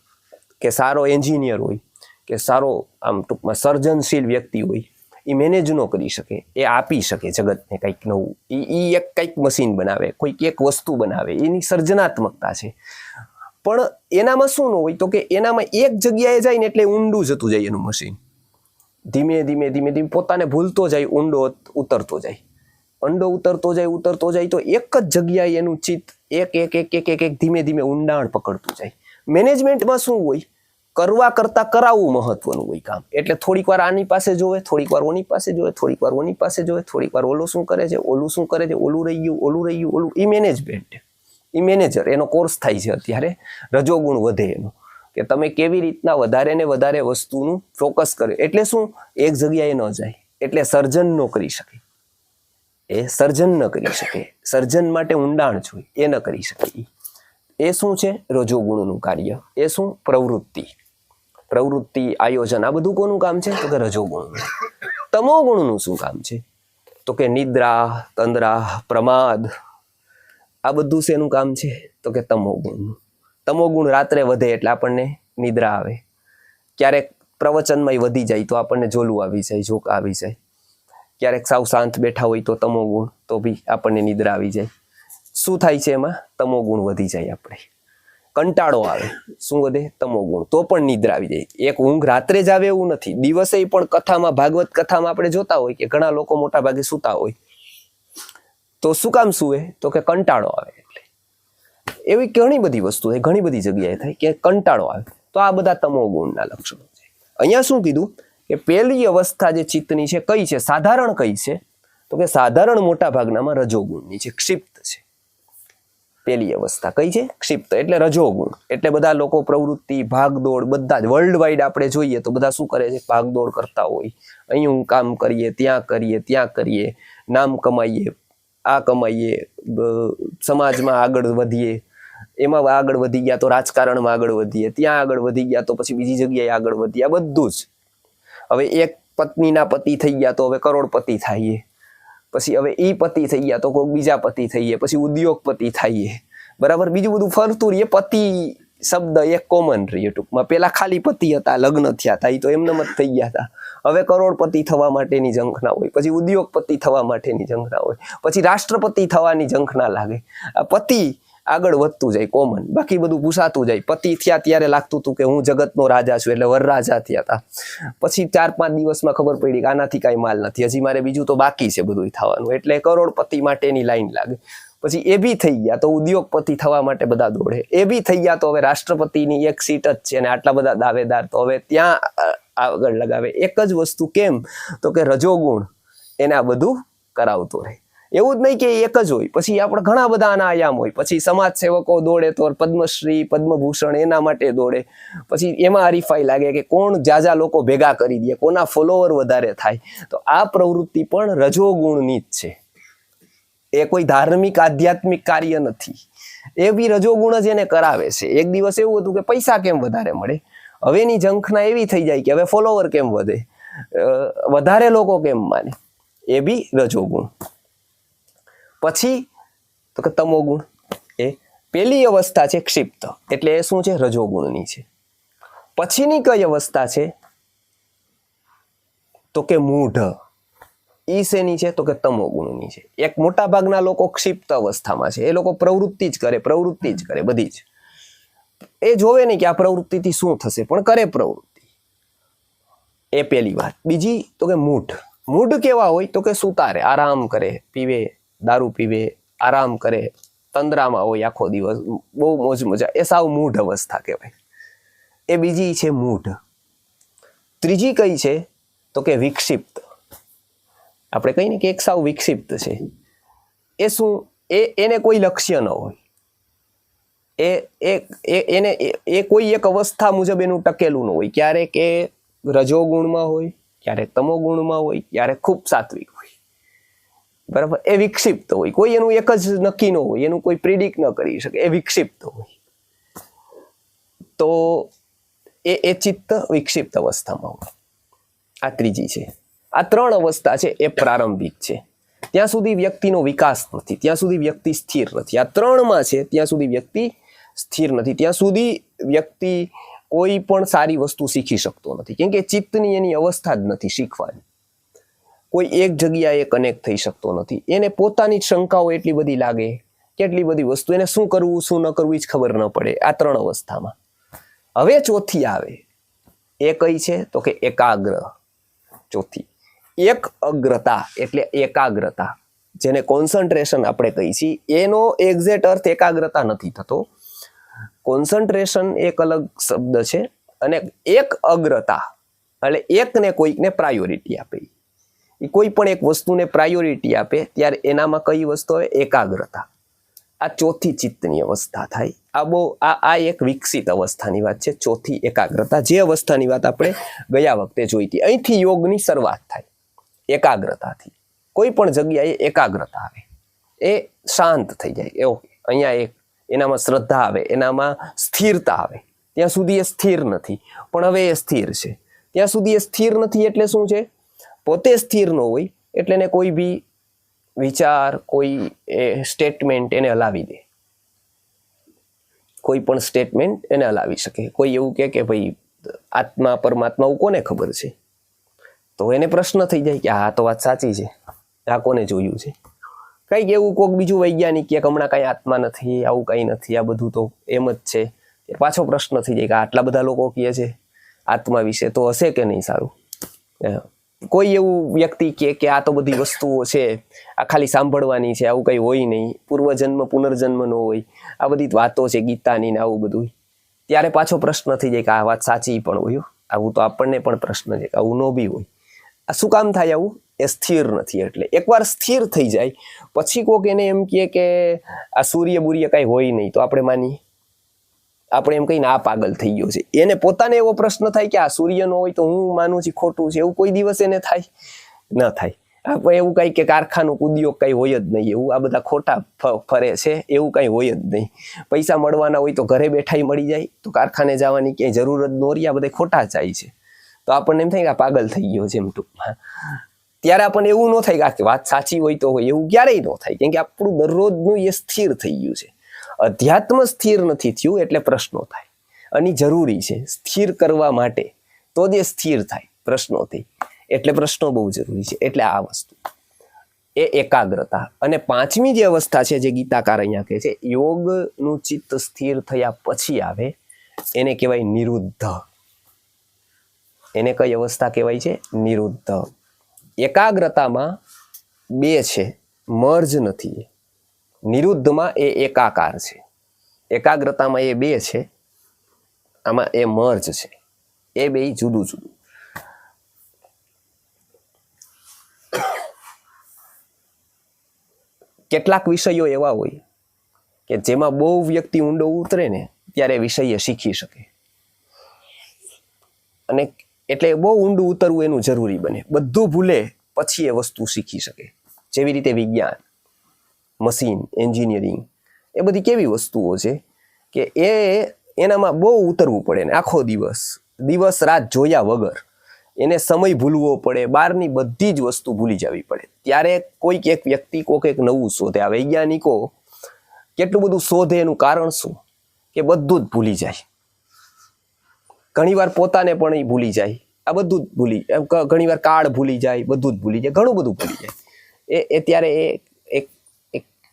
કે સારો એન્જિનિયર હોય, કે સારો આમ ટૂંકમાં સર્જનશીલ વ્યક્તિ હોય, એ મેનેજ ન કરી શકે. એ આપી શકે જગતને કંઈક નવું. એ એક કંઈક મશીન બનાવે, કોઈક એક વસ્તુ બનાવે, એની સર્જનાત્મકતા છે. પણ એનામાં શું ન હોય? તો કે એનામાં એક જગ્યાએ જાય ને એટલે ઊંડું જતું જાય એનું મશીન. ધીમે ધીમે ધીમે ધીમે પોતાને ભૂલતો જાય, ઊંડો ઉતરતો જાય, ઊંડો ઉતરતો જાય તો એક જ જગ્યાએ એનું ચિત્ત એક ધીમે ધીમે ઊંડાણ પકડતું જાય. મેનેજમેન્ટમાં શું હોય? કરવા કરતા કરાવવું મહત્વનું હોય કામ. એટલે થોડીક વાર આની પાસે જોવે, થોડીક વાર ઓની પાસે જોવે, થોડીક વાર ઓની પાસે જોવે, થોડીક વાર ઓલું શું કરે છે, ઓલું શું કરે છે, ઓલું રહી ગયું, ઓલું. એ મેનેજમેન્ટ. એ મેનેજર, એનો કોર્સ થાય છે અત્યારે રજોગુણ વધે એનો, કે તમે કેવી રીતના વધારે ને વધારે વસ્તુનું ફોકસ કર્યો. એટલે શું, એક જગ્યાએ ન જાય, એટલે સર્જન ન કરી શકે, એ સર્જન ન કરી શકે, સર્જન માટે ઊંડાણ જોઈએ, એ ન કરી શકે. એ શું છે, રજોગુણનું કાર્ય. એ શું, પ્રવૃત્તિ, પ્રવૃત્તિ આયોજન, આ બધું કોનું કામ છે, તો કે રજોગુણનું. તમોગુણનું શું કામ છે, તો કે નિદ્રા, તંદ્રા, પ્રમાદ, આ બધું શેનું કામ છે, તો કે તમોગુણનું. તમોગુણ રાત્રે વધે એટલે આપણને નિદ્રા આવે, ક્યારેક પ્રવચનમાં વધી જાય તો આપણને ઝોલું આવી જાય, ઝોક આવી જાય, ક્યારેક સાવ શાંત બેઠા હોય તો તમોગુણ, તો બી આપણને નિદ્રા આવી જાય. શું થાય છે એમાં, તમોગુણ વધી જાય. આપણે કંટાળો આવે, શું વધે, તમોગુણ, તો પણ નિદ્રા આવી જાય. એક ઊંઘ રાત્રે જ આવે એવું નથી, દિવસે પણ કથામાં, ભાગવત કથામાં આપણે જોતા હોય કે ઘણા લોકો મોટા ભાગે સૂતા હોય, તો શું કામ સુવે, તો કે કંટાળો આવે. એટલે એવી ઘણી બધી વસ્તુ થાય, ઘણી બધી જગ્યાએ થાય કે કંટાળો આવે, તો આ બધા તમોગુણના લક્ષણો છે. અહીંયા શું કીધું કે પહેલી અવસ્થા જે ચિત્તની છે કઈ છે, સાધારણ કઈ છે, તો કે સાધારણ મોટા ભાગનામાં રજોગુણની છે, ક્ષિપ્ત છે. પહેલી અવસ્થા કઈ છે, ક્ષિપ્ત, એટલે રજોગુણ. એટલે બધા લોકો પ્રવૃત્તિ, ભાગદોડ, બધા જ વર્લ્ડ વાઇડ આપણે જોઈએ તો બધા શું કરે છે, ભાગદોડ કરતા હોય. અહીં કામ કરીએ, ત્યાં કરીએ, નામ કમાઈએ, આ કમાઈએ, સમાજમાં આગળ વધીએ, એમાં આગળ વધી ગયા તો રાજકારણમાં આગળ વધીએ, ત્યાં આગળ વધી ગયા તો પછી બીજી જગ્યાએ આગળ વધીએ, આ બધું જ. હવે એક પત્નીના પતિ થઈ ગયા તો હવે કરોડપતિ થઈએ, પછી હવે ઈ પતિ થઈ ગયા તો કોઈક બીજા પતિ થઈએ, પછી ઉદ્યોગપતિ થઈએ, બરાબર. બીજું બધું ફરતું રહીએ, પતિ શબ્દ એક કોમન રહીએ ટૂંકમાં. પેલા ખાલી પતિ હતા, લગ્ન થયા હતા, એ તો એમને જ થઈ ગયા હતા. હવે કરોડપતિ થવા માટેની ઝંખના હોય, પછી ઉદ્યોગપતિ થવા માટેની ઝંખના હોય, પછી રાષ્ટ્રપતિ થવાની ઝંખના લાગે. આ પતિ આગળ વધતું જાય, કોમન. બાકી બધું ભૂસાતું જાય. પતિ થયા ત્યારે લાગતું હતું કે હું જગતનો રાજા છું, એટલે વરરાજા થયા હતા. પછી 4-5 દિવસમાં ખબર પડી કે આનાથી કાંઈ માલ નથી, હજી મારે બીજું તો બાકી છે બધું થવાનું, એટલે કરોડપતિ માટેની લાઈન લાગે. પછી એ બી થઈ ગયા તો ઉદ્યોગપતિ થવા માટે બધા દોડે, એ બી થઈ ગયા તો હવે રાષ્ટ્રપતિની એક સીટ જ છે અને આટલા બધા દાવેદાર, તો હવે ત્યાં આગળ લગાવે. એક જ વસ્તુ, કેમ, તો કે રજોગુણ એને આ બધું કરાવતો રહે. એવું જ નહીં કે એક જ હોય, પછી આપણે ઘણા બધા આના આયામ હોય. પછી સમાજ સેવકો દોડે તો પદ્મશ્રી, પદ્મભૂષણ એના માટે દોડે. પછી એમાં હરીફાઈ લાગે કે કોણ જાજા લોકો ભેગા કરી દે, કોના ફોલોવર વધારે થાય. તો આ પ્રવૃત્તિ પણ રજોગુણની જ છે. એ કોઈ ધાર્મિક આધ્યાત્મિક કાર્ય નથી, એ બી રજોગુણ જ એને કરાવે છે. એક દિવસ એવું હતું કે પૈસા કેમ વધારે મળે, હવેની ઝંખના એવી થઈ જાય કે હવે ફોલોવર કેમ વધે, વધારે લોકો કેમ માને, એ બી રજોગુણ. પછી તો કે તમોગુણ, એ પેલી અવસ્થા છે ક્ષિપ્ત, એટલે એ શું છે, રજોગુણની છે. પછીની કઈ અવસ્થા છે, તો કે મૂઢ. ઈ શેની છે, તો કે તમોગુણની છે. એક મોટા ભાગના લોકો ક્ષિપ્ત અવસ્થામાં છે, એ લોકો પ્રવૃત્તિ જ કરે બધી જ. એ જોવે નહીં કે આ પ્રવૃત્તિથી શું થશે, પણ કરે પ્રવૃત્તિ. એ પેલી વાત. બીજી તો કે મૂઢ. મૂઢ કેવા હોય, તો કે સુતારે, આરામ કરે, પીવે, દારૂ પીવે, આરામ કરે, તંદ્રામાં હોય આખો દિવસ, બહુ મોજ મજા, એ સાવ મૂઢ અવસ્થા કહેવાય. એ બીજી છે મૂઢ. ત્રીજી કઈ છે, તો કે વિક્ષિપ્ત. આપણે કહીએ ને કે એક સાવ વિક્ષિપ્ત છે. એ શું, એને કોઈ લક્ષ્ય ન હોય, એ કોઈ એક અવસ્થા મુજબ એનું ટકેલું ન હોય. ક્યારેક એ રજોગુણમાં હોય, ક્યારેક તમોગુણમાં હોય, ક્યારેક ખૂબ સાત્વિક હોય, બરાબર. એ વિક્ષિપ્ત હોય, કોઈ એનું એક જ નક્કી ન હોય, એનું કોઈ પ્રિડિક્ટ ન કરી શકે, એ વિક્ષિપ્ત હોય. તો એ ચિત્ત વિક્ષિપ્ત અવસ્થામાં હોય. આ ત્રીજી છે. આ 3 અવસ્થા છે એ પ્રારંભિક છે. ત્યાં સુધી વ્યક્તિનો વિકાસ નથી, ત્યાં સુધી વ્યક્તિ સ્થિર નથી. આ 3માં છે ત્યાં સુધી વ્યક્તિ સ્થિર નથી, ત્યાં સુધી વ્યક્તિ કોઈ પણ સારી વસ્તુ શીખી શકતો નથી, કેમ કે ચિત્તની એની અવસ્થા જ નથી શીખવાની. કોઈ એક જગ્યાએ કનેક્ટ થઈ શકતો નથી. એને પોતાની જ શંકાઓ એટલી બધી લાગે, કેટલી બધી વસ્તુ, એને શું કરવું શું ન કરવું જ ખબર ન પડે આ 3 અવસ્થામાં. હવે ચોથી આવે, એ કઈ છે, તો કે એકાગ્ર. ચોથી એક અગ્રતા, એટલે એકાગ્રતા, જેને કોન્સન્ટ્રેશન આપણે કહી છીએ. એનો એક્ઝેક્ટ અર્થ એકાગ્રતા નથી થતો. કોન્સન્ટ્રેશન એક અલગ શબ્દ છે, અને એક અગ્રતા એટલે એકને કોઈકને પ્રાયોરિટી આપે. કોઈ પણ એક વસ્તુને પ્રાયોરિટી આપે ત્યારે એનામાં કઈ વસ્તુ આવે, એકાગ્રતા. આ ચોથી ચિત્તની અવસ્થા થાય. આ એક વિકસિત અવસ્થાની વાત છે, ચોથી એકાગ્રતા, જે અવસ્થાની વાત આપણે ગયા વખતે જોઈ હતી. અહીંથી યોગની શરૂઆત થાય, એકાગ્રતાથી. કોઈ પણ જગ્યાએ એકાગ્રતા આવે, એ શાંત થઈ જાય. એવો અહીંયા એનામાં શ્રદ્ધા આવે, એનામાં સ્થિરતા આવે. ત્યાં સુધી એ સ્થિર નથી, પણ હવે એ સ્થિર છે. ત્યાં સુધી એ સ્થિર નથી એટલે શું છે? પોતે સ્થિર ન હોય એટલે એને કોઈ બી વિચાર, કોઈ સ્ટેટમેન્ટ એને હલાવી દે. કોઈ પણ સ્ટેટમેન્ટ એને હલાવી શકે. કોઈ એવું કે ભાઈ આત્મા પરમાત્મા કોને ખબર છે? તો એને પ્રશ્ન થઈ જાય કે આ તો વાત સાચી છે, આ કોને જોયું છે? કંઈક એવું કોઈક બીજું વૈજ્ઞાનિક કે હમણાં કાંઈ આત્મા નથી, આવું કંઈ નથી, આ બધું તો એમ જ છે. પાછો પ્રશ્ન થઈ જાય કે આટલા બધા લોકો કહે છે આત્મા વિશે, તો હશે કે નહીં? સારું, કોઈ એવું વ્યક્તિ કે આ તો બધી વસ્તુઓ છે, આ ખાલી સાંભળવાની છે, આવું કંઈ હોય નહીં, પૂર્વજન્મ પુનર્જન્મ ન હોય, આ બધી વાતો છે ગીતાની ને આવું બધું. ત્યારે પાછો પ્રશ્ન થઈ જાય કે આ વાત સાચી પણ હોય. આવું તો આપણને પણ પ્રશ્ન છે કે આવું ન બી હોય. આ શું કામ થાય આવું? એ સ્થિર નથી. એટલે એકવાર સ્થિર થઈ જાય પછી કોક એને એમ કહે કે આ સૂર્ય બુર્ય કાંઈ હોય નહીં, તો આપણે માનીએ. આપણે એમ કહીને આ પાગલ થઈ ગયો છે. એને પોતાને એવો પ્રશ્ન થાય કે આ સૂર્ય નો હોય તો હું માનું છું ખોટું છે. એવું કોઈ દિવસ એને થાય? ન થાય. આપણે એવું કંઈ કે કારખાનું ઉદ્યોગ કંઈ હોય જ નહીં, એવું આ બધા ખોટા ફરે છે, એવું કંઈ હોય જ નહીં. પૈસા મળવાના હોય તો ઘરે બેઠા મળી જાય, તો કારખાને જવાની ક્યાંય જરૂર જ ન રહી. આ બધા ખોટા જાય છે. તો આપણને એમ થાય કે આ પાગલ થઈ ગયો છે એમ ટૂંકમાં. ત્યારે આપણને એવું ન થાય કે વાત સાચી હોય તો હોય, એવું ક્યારેય ન થાય. કેમ કે આપણું દરરોજનું એ સ્થિર થઈ ગયું છે. અધ્યાત્મ સ્થિર નથી થયું એટલે પ્રશ્નો થાય. અને જરૂરી છે સ્થિર કરવા માટે, તો જે સ્થિર થાય પ્રશ્નોથી. એટલે પ્રશ્નો બહુ જરૂરી છે. એટલે આ વસ્તુ એ એકાગ્રતા. અને પાંચમી જે અવસ્થા છે, જે ગીતાકાર અહીંયા કહે છે, યોગનું ચિત્ત સ્થિર થયા પછી આવે, એને કહેવાય નિરુદ્ધ. એને કઈ અવસ્થા કહેવાય છે? નિરુદ્ધ. એકાગ્રતામાં બે છે, મર્જ નથી. નિરુદ્ધમાં એ એકાકાર છે. એકાગ્રતામાં એ બે છે, આમાં એ મર્જ છે. એ બે જુદું જુદું. કેટલાક વિષયો એવા હોય કે જેમાં બહુ વ્યક્તિ ઊંડો ઉતરે ને ત્યારે વિષય શીખી શકે. અને એટલે બહુ ઊંડું ઉતરવું એનું જરૂરી બને. બધું ભૂલે પછી એ વસ્તુ શીખી શકે. જેવી રીતે વિજ્ઞાન, મશીન, એન્જિનિયરિંગ, એ બધી કેવી વસ્તુઓ છે કે એનામાં બહુ ઉતરવું પડે ને આખો દિવસ રાત જોયા વગર એને સમય ભૂલવો પડે, બહારની બધી જ વસ્તુ ભૂલી જવી પડે. ત્યારે કોઈક એક વ્યક્તિ કોઈક એક નવું શોધે. આ વૈજ્ઞાનિકો કેટલું બધું શોધે, એનું કારણ શું? કે બધું જ ભૂલી જાય. ઘણીવાર પોતાને પણ એ ભૂલી જાય. આ બધું જ ભૂલી, ઘણીવાર કાળ ભૂલી જાય, બધું જ ભૂલી જાય, ઘણું બધું ભૂલી જાય. એ ત્યારે એક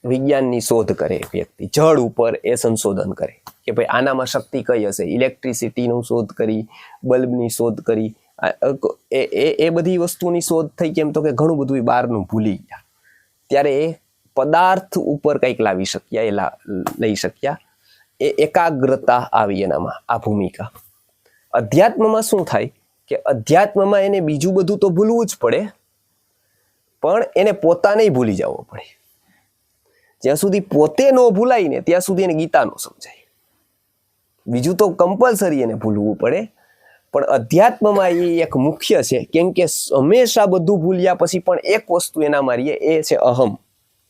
વિજ્ઞાનની શોધ કરે વ્યક્તિ, જળ ઉપર એ સંશોધન કરે કે ભાઈ આનામાં શક્તિ કઈ હશે. ઇલેક્ટ્રિસિટીનું શોધ કરી, બલ્બની શોધ કરી, એ બધી વસ્તુની શોધ થઈ. કેમ તો કે ઘણું બધું બહારનું ભૂલી ગયા. ત્યારે એ પદાર્થ ઉપર કંઈક લાવી શક્યા, લઈ શક્યા. એ એકાગ્રતા આવી એનામાં, આ ભૂમિકા. અધ્યાત્મમાં શું થાય કે અધ્યાત્મમાં એને બીજું બધું તો ભૂલવું જ પડે, પણ એને પોતાને ભૂલી જવો પડે. જ્યાં સુધી પોતે ન ભૂલાય ને ત્યાં સુધી એને ગીતા ન સમજાય. બીજું તો કમ્પલસરી એને ભૂલવું પડે, પણ અધ્યાત્મમાં એ એક મુખ્ય છે. કેમ કે હંમેશા બધું ભૂલ્યા પછી પણ એક વસ્તુ એનામાં રહીએ, એ છે અહમ,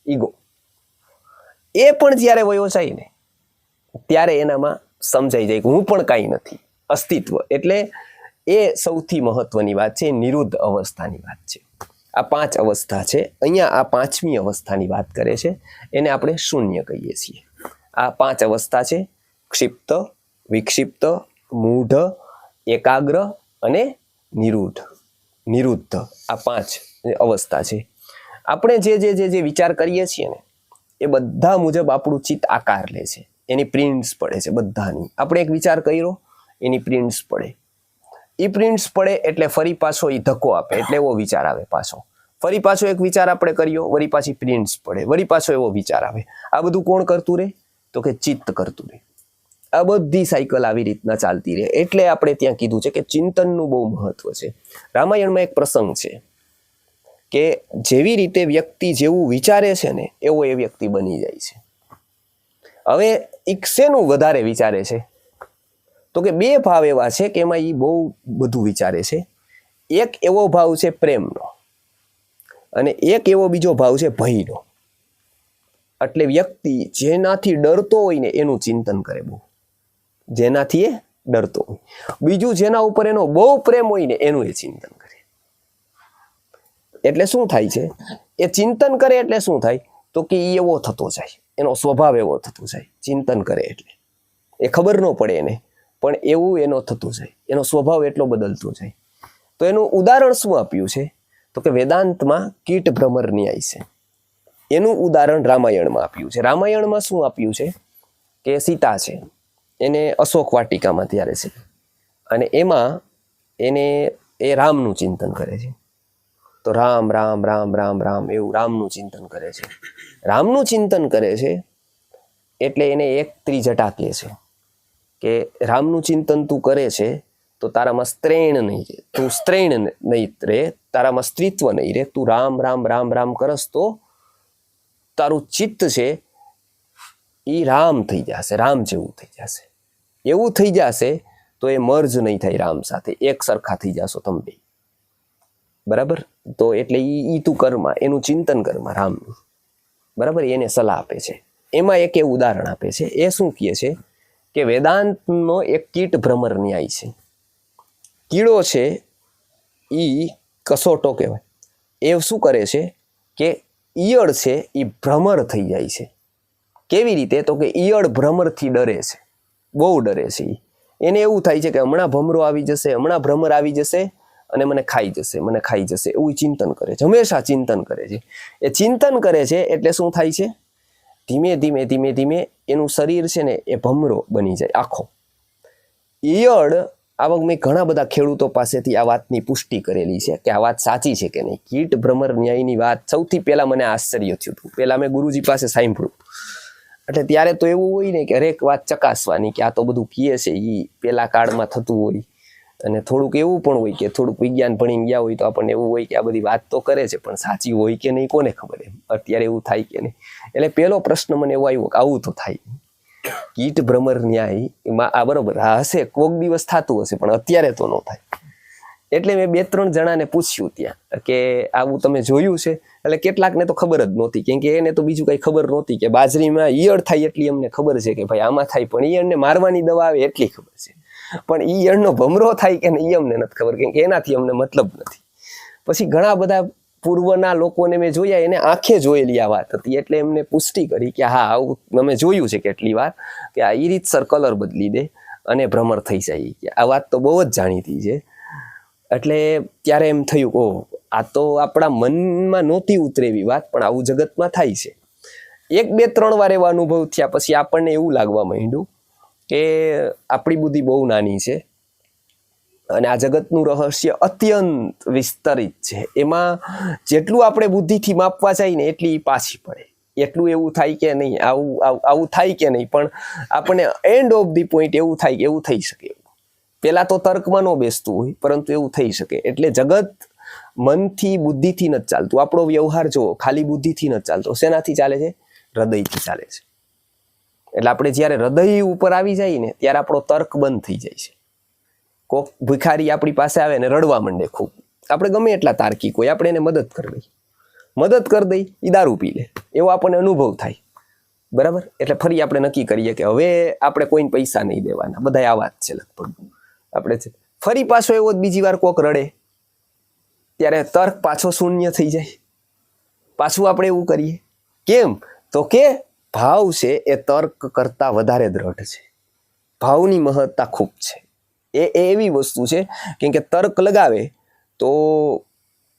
ઈગો. એ પણ જ્યારે વયો જાય ને ત્યારે એનામાં સમજાઈ જાય કે હું પણ કાંઈ નથી, અસ્તિત્વ. એટલે એ સૌથી મહત્વની વાત છે, નિરુદ્ધ અવસ્થાની વાત છે. આ 5 અવસ્થા છે. અહીંયા આ 5મી અવસ્થાની વાત કરે છે, એને આપણે શૂન્ય કહીએ છીએ. આ 5 અવસ્થા છે: ક્ષિપ્ત, વિક્ષિપ્ત, મૂઢ, એકાગ્ર અને નિરુદ્ધ. આ 5 અવસ્થા છે. આપણે જે વિચાર કરીએ છીએ ને એ બધા મુજબ આપણું ચિત્ત આકાર લે છે. એની પ્રિન્ટ્સ પડે છે બધાની. આપણે એક વિચાર કર્યો, એની પ્રિન્ટ્સ પડે. એ પ્રિન્ટ્સ પડે એટલે ફરી પાછો એ ધક્કો આપે, એટલે એવો વિચાર આવે પાછો. ફરી પાછો એક વિચાર આપણે કર્યો, વળી પાછી પ્રિન્ટ્સ પડે, વળી પાછો એવો વિચાર આવે. આ બધું કોણ કરતું રહે? તો કે ચિત્ત કરતું રહે. આ બધી સાયકલ આવી રીતના ચાલતી રહે. એટલે આપણે ત્યાં કીધું છે કે ચિંતનનું બહુ મહત્વ છે. રામાયણમાં એક પ્રસંગ છે કે જેવી રીતે વ્યક્તિ જેવું વિચારે છે ને એવો એ વ્યક્તિ બની જાય છે. હવે ઈ શેનું વધારે વિચારે છે? તો કે બે ભાવ એવા છે કે એમાં એ બહુ બધું વિચારે છે. એક એવો ભાવ છે પ્રેમનો, અને એક એવો બીજો ભાવ છે ભયનો. એટલે વ્યક્તિ જેનાથી ડરતો હોય ને એનું ચિંતન કરે બહુ, જેનાથી એ ડરતો હોય. બીજું જેના ઉપર એનો બહુ પ્રેમ હોય ને એનું એ ચિંતન કરે. એટલે શું થાય છે? એ ચિંતન કરે એટલે શું થાય? તો કે એ એવો થતો જાય, એનો સ્વભાવ એવો થતો જાય. ચિંતન કરે એટલે એ ખબર ન પડે એને, પણ એવું એનો થતું જાય, એનો સ્વભાવ એટલો બદલતો જાય. તો એનું ઉદાહરણ શું આપ્યું છે? તો કે વેદાંતમાં કીટ ભ્રમર ન્યાય છે. એનું ઉદાહરણ રામાયણમાં આપ્યું છે. રામાયણમાં શું આપ્યું છે? કે સીતા છે, એને અશોક વાટિકામાં ત્યારે છે, અને એમાં એને એ રામનું ચિંતન કરે છે. તો રામ રામ રામ રામ રામ એવું રામનું ચિંતન કરે છે. રામનું ચિંતન કરે છે એટલે એને એક ત્રિજટા કહે છે કે રામનું ચિંતન તું કરે છે તો તારામાં સ્ત્રૈણ નહીં રહે, તું સ્ત્રૈણ નહીં રહે, તારામાં સ્ત્રીત્વ નહીં રહે. તું રામ રામ રામ રામ કરસ તો તારું ચિત્ત છે એ રામ થઈ જશે, રામ જેવું થઈ જશે. એવું થઈ જશે તો એ મર્જ નહીં થાય રામ સાથે, એક સરખા થઈ જશો તમે બે. બરાબર? તો એટલે ઈ તું કરમાં, એનું ચિંતન કરમાં રામનું. બરાબર? એને સલાહ આપે છે. એમાં એક એવું ઉદાહરણ આપે છે. એ શું કહે છે કે વેદાંતનો એક કીટ ભ્રમર ન્યાય છે. કીડો છે ઈ કસોટો કહેવાય. એ શું કરે છે કે ઈયળ છે એ ભ્રમર થઈ જાય છે. કેવી રીતે? તો કે ઈયળ ભ્રમરથી ડરે છે, બહુ ડરે છે. એને એવું થાય છે કે હમણાં ભમરો આવી જશે, હમણાં ભ્રમર આવી જશે અને મને ખાઈ જશે, મને ખાઈ જશે, એવું ચિંતન કરે છે. હંમેશા ચિંતન કરે છે. એ ચિંતન કરે છે એટલે શું થાય છે? ધીમે ધીમે ધીમે ધીમે એનું શરીર છે ને એ ભમરો બની જાય આખો. ઈયળ, આવા મેં ઘણા બધા ખેડૂતો પાસેથી આ વાતની પુષ્ટિ કરેલી છે કે આ વાત સાચી છે કે નહીં. કીટ ભ્રમર ન્યાયની વાત સૌથી પહેલા મને આશ્ચર્ય થયું હતું. પહેલા મેં ગુરુજી પાસે સાંભળ્યું, એટલે ત્યારે તો એવું હોય ને કે હરેક વાત ચકાસવાની કે આ તો બધું કહે છે એ પેલા કાળમાં થતું હોય. અને થોડુંક એવું પણ હોય કે થોડુંક વિજ્ઞાન ભણીને ગયા હોય તો આપણને એવું હોય કે આ બધી વાત તો કરે છે પણ સાચી હોય કે નહીં કોને ખબર. એમ અત્યારે એવું થાય કે નહીં. એટલે પહેલો પ્રશ્ન મને એવો આવ્યો કે આવું તો થાય. કીટ ભ્રમર ન્યાય એમાં આ બરોબર હશે, કોક દિવસ થતું હશે, પણ અત્યારે તો ન થાય. એટલે મેં 2-3 જણાને પૂછ્યું ત્યાં કે આવું તમે જોયું છે? એટલે કેટલાકને તો ખબર જ નહોતી, કેમ કે એને તો બીજું કઈ ખબર નહોતી કે બાજરીમાં ઈયળ થાય એટલી અમને ખબર છે કે ભાઈ આમાં થાય, પણ ઈયળને મારવાની દવા આવે એટલી ખબર છે. પણ ઈયળનો ભમરો થાય કે નહીં અમને નથી ખબર, કેમ કે એનાથી અમને મતલબ નથી. પછી ઘણા બધા પૂર્વના લોકોને મેં જોયા, એને આંખે જોયેલી આ વાત હતી, એટલે એમને પુષ્ટિ કરી કે હા આવું અમે જોયું છે કેટલી વાર કે આ ઈ રીતસર કલર બદલી દે અને ભ્રમર થઈ જાય. કે આ વાત તો બહુ જ જાણીતી છે. એટલે ત્યારે એમ થયું ઓહ, આ તો આપણા મનમાં નહોતી ઉતરે એવી વાત, પણ આવું જગતમાં થાય છે. 1-2-3 વાર એવા અનુભવ થયા પછી આપણને એવું લાગવા માંડ્યું કે આપણી બુદ્ધિ બહુ નાની છે અને આ જગતનું રહસ્ય અત્યંત વિસ્તરિત છે. એમાં જેટલું આપણે બુદ્ધિથી માપવા જાય ને એટલી પાછી પડે. એટલું એવું થાય કે નહીં, આવું થાય કે નહીં, પણ આપણને એન્ડ ઓફ ધી પોઈન્ટ એવું થાય કે એવું થઈ શકે. પેલા તો તર્કમાં ન બેસતું હોય, પરંતુ એવું થઈ શકે. એટલે જગત મનથી બુદ્ધિથી નથી ચાલતું. આપણો વ્યવહાર જો ખાલી બુદ્ધિથી નથી ચાલતો. શેનાથી ચાલે છે? હૃદયથી ચાલે છે. એટલે આપણે જ્યારે હૃદય ઉપર આવી જાય ને ત્યારે આપણો તર્ક બંધ થઈ જાય છે. કોક ભિખારી આપણી પાસે આવે ને રડવા માંડે ખૂબ, આપણે ગમે એટલા તાર્કિક હોય, આપણે એને મદદ કરી દઈ, એ દારૂ પી લે, એવો આપણને અનુભવ થાય. બરાબર? એટલે ફરી આપણે નક્કી કરીએ કે હવે આપણે કોઈને પૈસા નહીં દેવાના. બધા આવા જ છે લગભગ. આપણે ફરી પાછો એવો બીજી વાર કોક રડે ત્યારે તર્ક પાછો શૂન્ય થઈ જાય. પાછું આપણે એવું કરીએ. કેમ? તો કે ભાવ છે એ તર્ક કરતા વધારે દ્રઢ છે. ભાવની મહત્તા ખૂબ છે. એ એવી વસ્તુ છે કેમ કે તર્ક લગાવે તો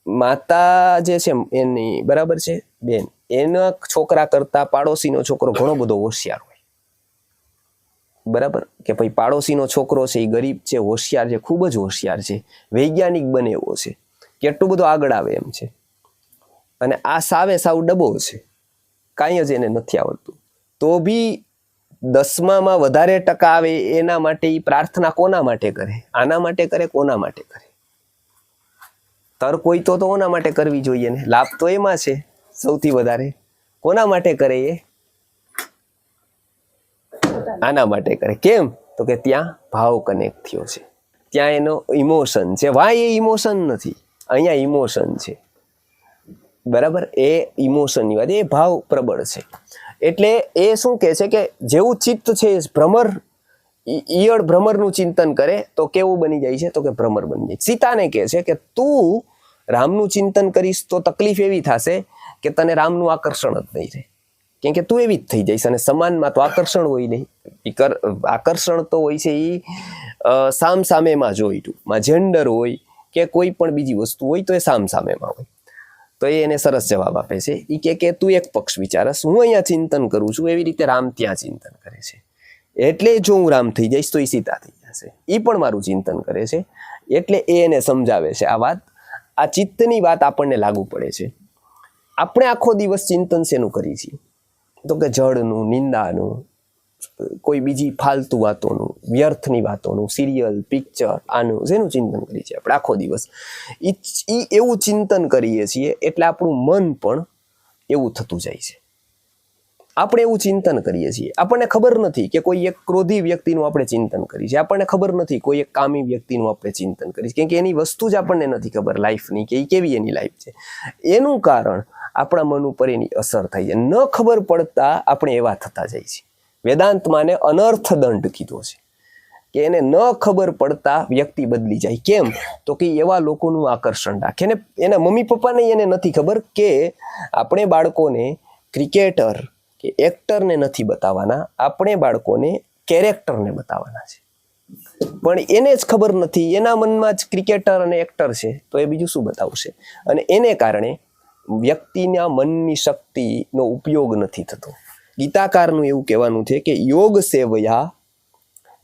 માતા જે છે એની, બરાબર છે બેન, એના છોકરા કરતા પાડોશીનો છોકરો ઘણો બધો હોશિયાર હોય. બરાબર? કે ભાઈ પાડોશીનો છોકરો છે એ ગરીબ છે, હોશિયાર છે, ખૂબ જ હોશિયાર છે, વૈજ્ઞાનિક બને એવો છે, કેટલું બધું આગળ આવે એમ છે. અને આ સાવ ડબો છે, કાંઈ જ એને નથી આવડતું. તો બી 10માં વધારે ટકા આવે એના માટે એ પ્રાર્થના કોના માટે કરે? આના માટે કરે, કોના માટે કરે? તર્ક હોય તો ઓના માટે કરવી જોઈએ ને. લાભ તો એમાં છે સૌથી વધારે. કોના માટે કરે એ? આના માટે કરે. કેમ? તો કે ત્યાં ભાવ કનેક્ટ થયો છે, ત્યાં એનો ઇમોશન છે. વાય એ ઇમોશન નથી, અહીંયા ઇમોશન છે. બરાબર, એ ઇમોશનની વાત, એ ભાવ પ્રબળ છે. એટલે એ શું કહે છે કે જેવું ચિત્ત છે એ ભ્રમર, ઈયળ ભ્રમરનું ચિંતન કરે તો કેવું બની જાય છે? તો કે ભ્રમર બની જાય. સીતાને કહે છે કે તું રામનું ચિંતન કરીશ તો તકલીફ એવી થશે કે તને રામનું આકર્ષણ જ નહીં રહે, કેમ કે તું એવી જ થઈ જઈશ. અને સમાનમાં તો આકર્ષણ હોય નહીં. આકર્ષણ તો હોય છે એ સામસામેમાં જ હોય, ટૂંકમાં જેન્ડર હોય કે કોઈ પણ બીજી વસ્તુ હોય તો એ સામસામેમાં હોય. તો એ એને સરસ જવાબ આપે છે. એ કે તું એક પક્ષ વિચારસ, હું અહીંયા ચિંતન કરું છું, એવી રીતે રામ ત્યાં ચિંતન કરે છે. એટલે જો હું રામ થઈ જઈશ તો એ સીતા થઈ જશે. એ પણ મારું ચિંતન કરે છે. એટલે એ એને સમજાવે છે આ વાત. આ ચિત્તની વાત આપણને લાગુ પડે છે. આપણે આખો દિવસ ચિંતન શેનું કરીએ છીએ? તો કે જળનું, નિંદાનું, કોઈ બીજી ફાલતુ વાતોનું, વ્યર્થની વાતોનું, સિરિયલ, પિક્ચર, આનું શેનું ચિંતન કરીએ છીએ આપણે આખો દિવસ? એ એવું ચિંતન કરીએ છીએ એટલે આપણું મન પણ એવું થતું જાય છે. આપણે એવું ચિંતન કરીએ છીએ. આપણને ખબર નથી કે કોઈ એક ક્રોધી વ્યક્તિનું આપણે ચિંતન કરીએ છીએ. આપણને ખબર નથી કોઈ એક કામી વ્યક્તિનું આપણે ચિંતન કરીએ છીએ, કેમ કે એની વસ્તુ જ આપણને નથી ખબર લાઈફની, કે એ કેવી એની લાઈફ છે. એનું કારણ આપણા મન ઉપર એની અસર થઈ જાય. ન ખબર પડતા આપણે એવા થતા જાય છે. વેદાંતમાં એને અનર્થ દંડ કીધો છે કે એને ન ખબર પડતા વ્યક્તિ બદલી જાય. કેમ? તો કે એવા લોકોનું આકર્ષણ રાખે ને. એના મમ્મી પપ્પાને એને નથી ખબર કે આપણે બાળકોને ક્રિકેટર કે એક્ટરને નથી બતાવવાના, આપણે બાળકોને કેરેક્ટરને બતાવવાના છે. પણ એને જ ખબર નથી, એના મનમાં જ ક્રિકેટર અને એક્ટર છે, તો એ બીજું શું બતાવશે? અને એને કારણે વ્યક્તિના મનની શક્તિનો ઉપયોગ નથી થતો. ગીતાકારનું એવું કહેવાનું છે કે યોગ સેવયા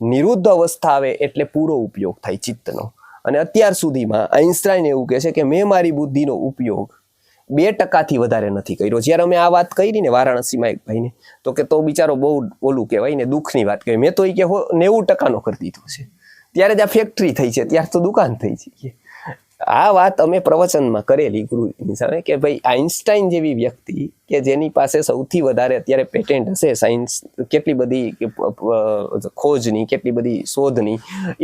નિરુદ્ધ અવસ્થા આવે એટલે પૂરો ઉપયોગ થાય ચિત્તનો. અને અત્યાર સુધીમાં આઈન્સ્ટાઈન એવું કહે છે કે મેં મારી બુદ્ધિનો ઉપયોગ 2% વધારે નથી કર્યો. જ્યારે અમે આ વાત કરી ને વારાણસીમાં એક ભાઈને, તો કે તો બિચારો બહુ ઓલું કહેવાય ને, દુઃખની વાત કહેવાય. મેં તો એ કે 90% કરી દીધો છે. ત્યારે જ આ ફેક્ટરી થઈ છે, ત્યારે તો દુકાન થઈ છે. આ વાત અમે પ્રવચનમાં કરેલી ગુરુની સામે કે ભાઈ આઈન્સ્ટાઈન જેવી વ્યક્તિ કે જેની પાસે સૌથી વધારે અત્યારે પેટેન્ટ હશે સાયન્સ, કેટલી બધી ખોજની, કેટલી બધી શોધની,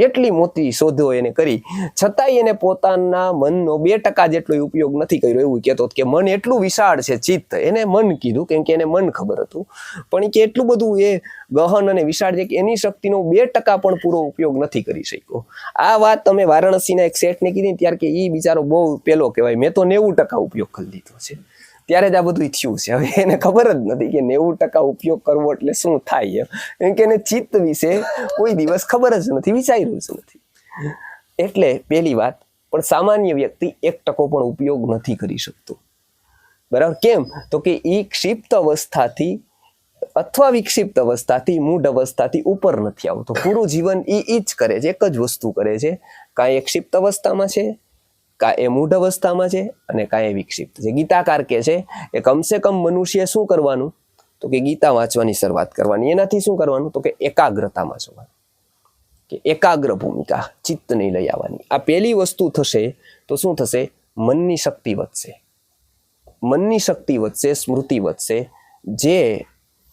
એટલી મોટી શોધો એને કરી, છતાંય એને પોતાના મનનો 2% જેટલો ઉપયોગ નથી કર્યો. એવું કહેતો કે મન એટલું વિશાળ છે, ચિત્ત, એને મન કીધું કેમ કે એને મન ખબર હતું, પણ કે એટલું બધું એ ગહન અને વિશાળ છે કે એની શક્તિનો 2% પણ પૂરો ઉપયોગ નથી કરી શક્યો. આ વાત તમે વારાણસીના એક શેઠને કીધી ત્યારે કે એ બિચારો બહુ પેલો કહેવાય, મેં તો 90% ઉપયોગ કરી લીધો છે. ત્યારે જ આ બધું થયું છે. હવે એને ખબર જ નથી કે 90% ઉપયોગ કરવો એટલે શું થાય એમ, કે એને ચિત્ત વિશે કોઈ દિવસ ખબર જ નથી, વિચાર્યું જ નથી. એટલે પહેલી વાત, પણ સામાન્ય વ્યક્તિ 1% પણ ઉપયોગ નથી કરી શકતો. બરાબર? કેમ? તો કે એ ક્ષિપ્ત અવસ્થાથી અથવા વિક્ષિપ્ત અવસ્થાથી, મૂઢ અવસ્થાથી ઉપર નથી આવતો. પૂરું જીવન એ જ કરે છે, એક જ વસ્તુ કરે છે. કાંઈ એ ક્ષિપ્ત અવસ્થામાં છે, કાં એ મૂઢ અવસ્થામાં છે, અને કાં એ વિક્ષિપ્ત છે. ગીતાકાર કહે છે કે કમસે કમ મનુષ્ય શું કરવાનું? તો કે ગીતા વાંચવાની શરૂઆત કરવાની. એનાથી શું કરવાનું? તો કે એકાગ્રતામાં જવાનું, કે એકાગ્ર ભૂમિકા ચિત્તને લઈ આવવાની. આ પહેલી વસ્તુ થશે તો શું થશે? મનની શક્તિ વધશે. મનની શક્તિ વધશે, સ્મૃતિ વધશે. જે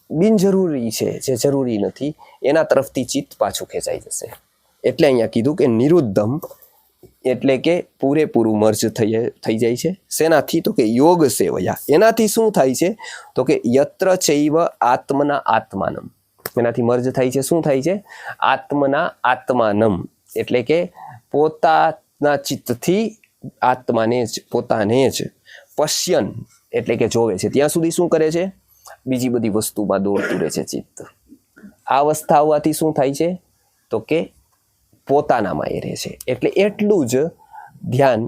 બિનજરૂરી છે, જે જરૂરી નથી, એના તરફથી ચિત્ત પાછું ખેંચાઈ જશે. એટલે અહીંયા કીધું કે નિરુદ્ધમ, એટલે કે પૂરેપૂરું મર્જ થઈ જાય છે. શેનાથી? તો કે યોગ સેવયા. એનાથી શું થાય છે? તો કે યત્ર ચૈવ આત્મના આત્માનમ. એનાથી મર્જ થાય છે. શું થાય છે? આત્મના આત્માનમ, એટલે કે પોતાના ચિત્તથી આત્માને જ, પોતાને જ પશ્યન, એટલે કે જોવે છે. ત્યાં સુધી શું કરે છે? બીજી બધી વસ્તુમાં દોડતું રહે છે ચિત્ત. આ અવસ્થા આવવાથી શું થાય છે? તો કે પોતાનામાં એ રહે છે. એટલે એટલું જ ધ્યાન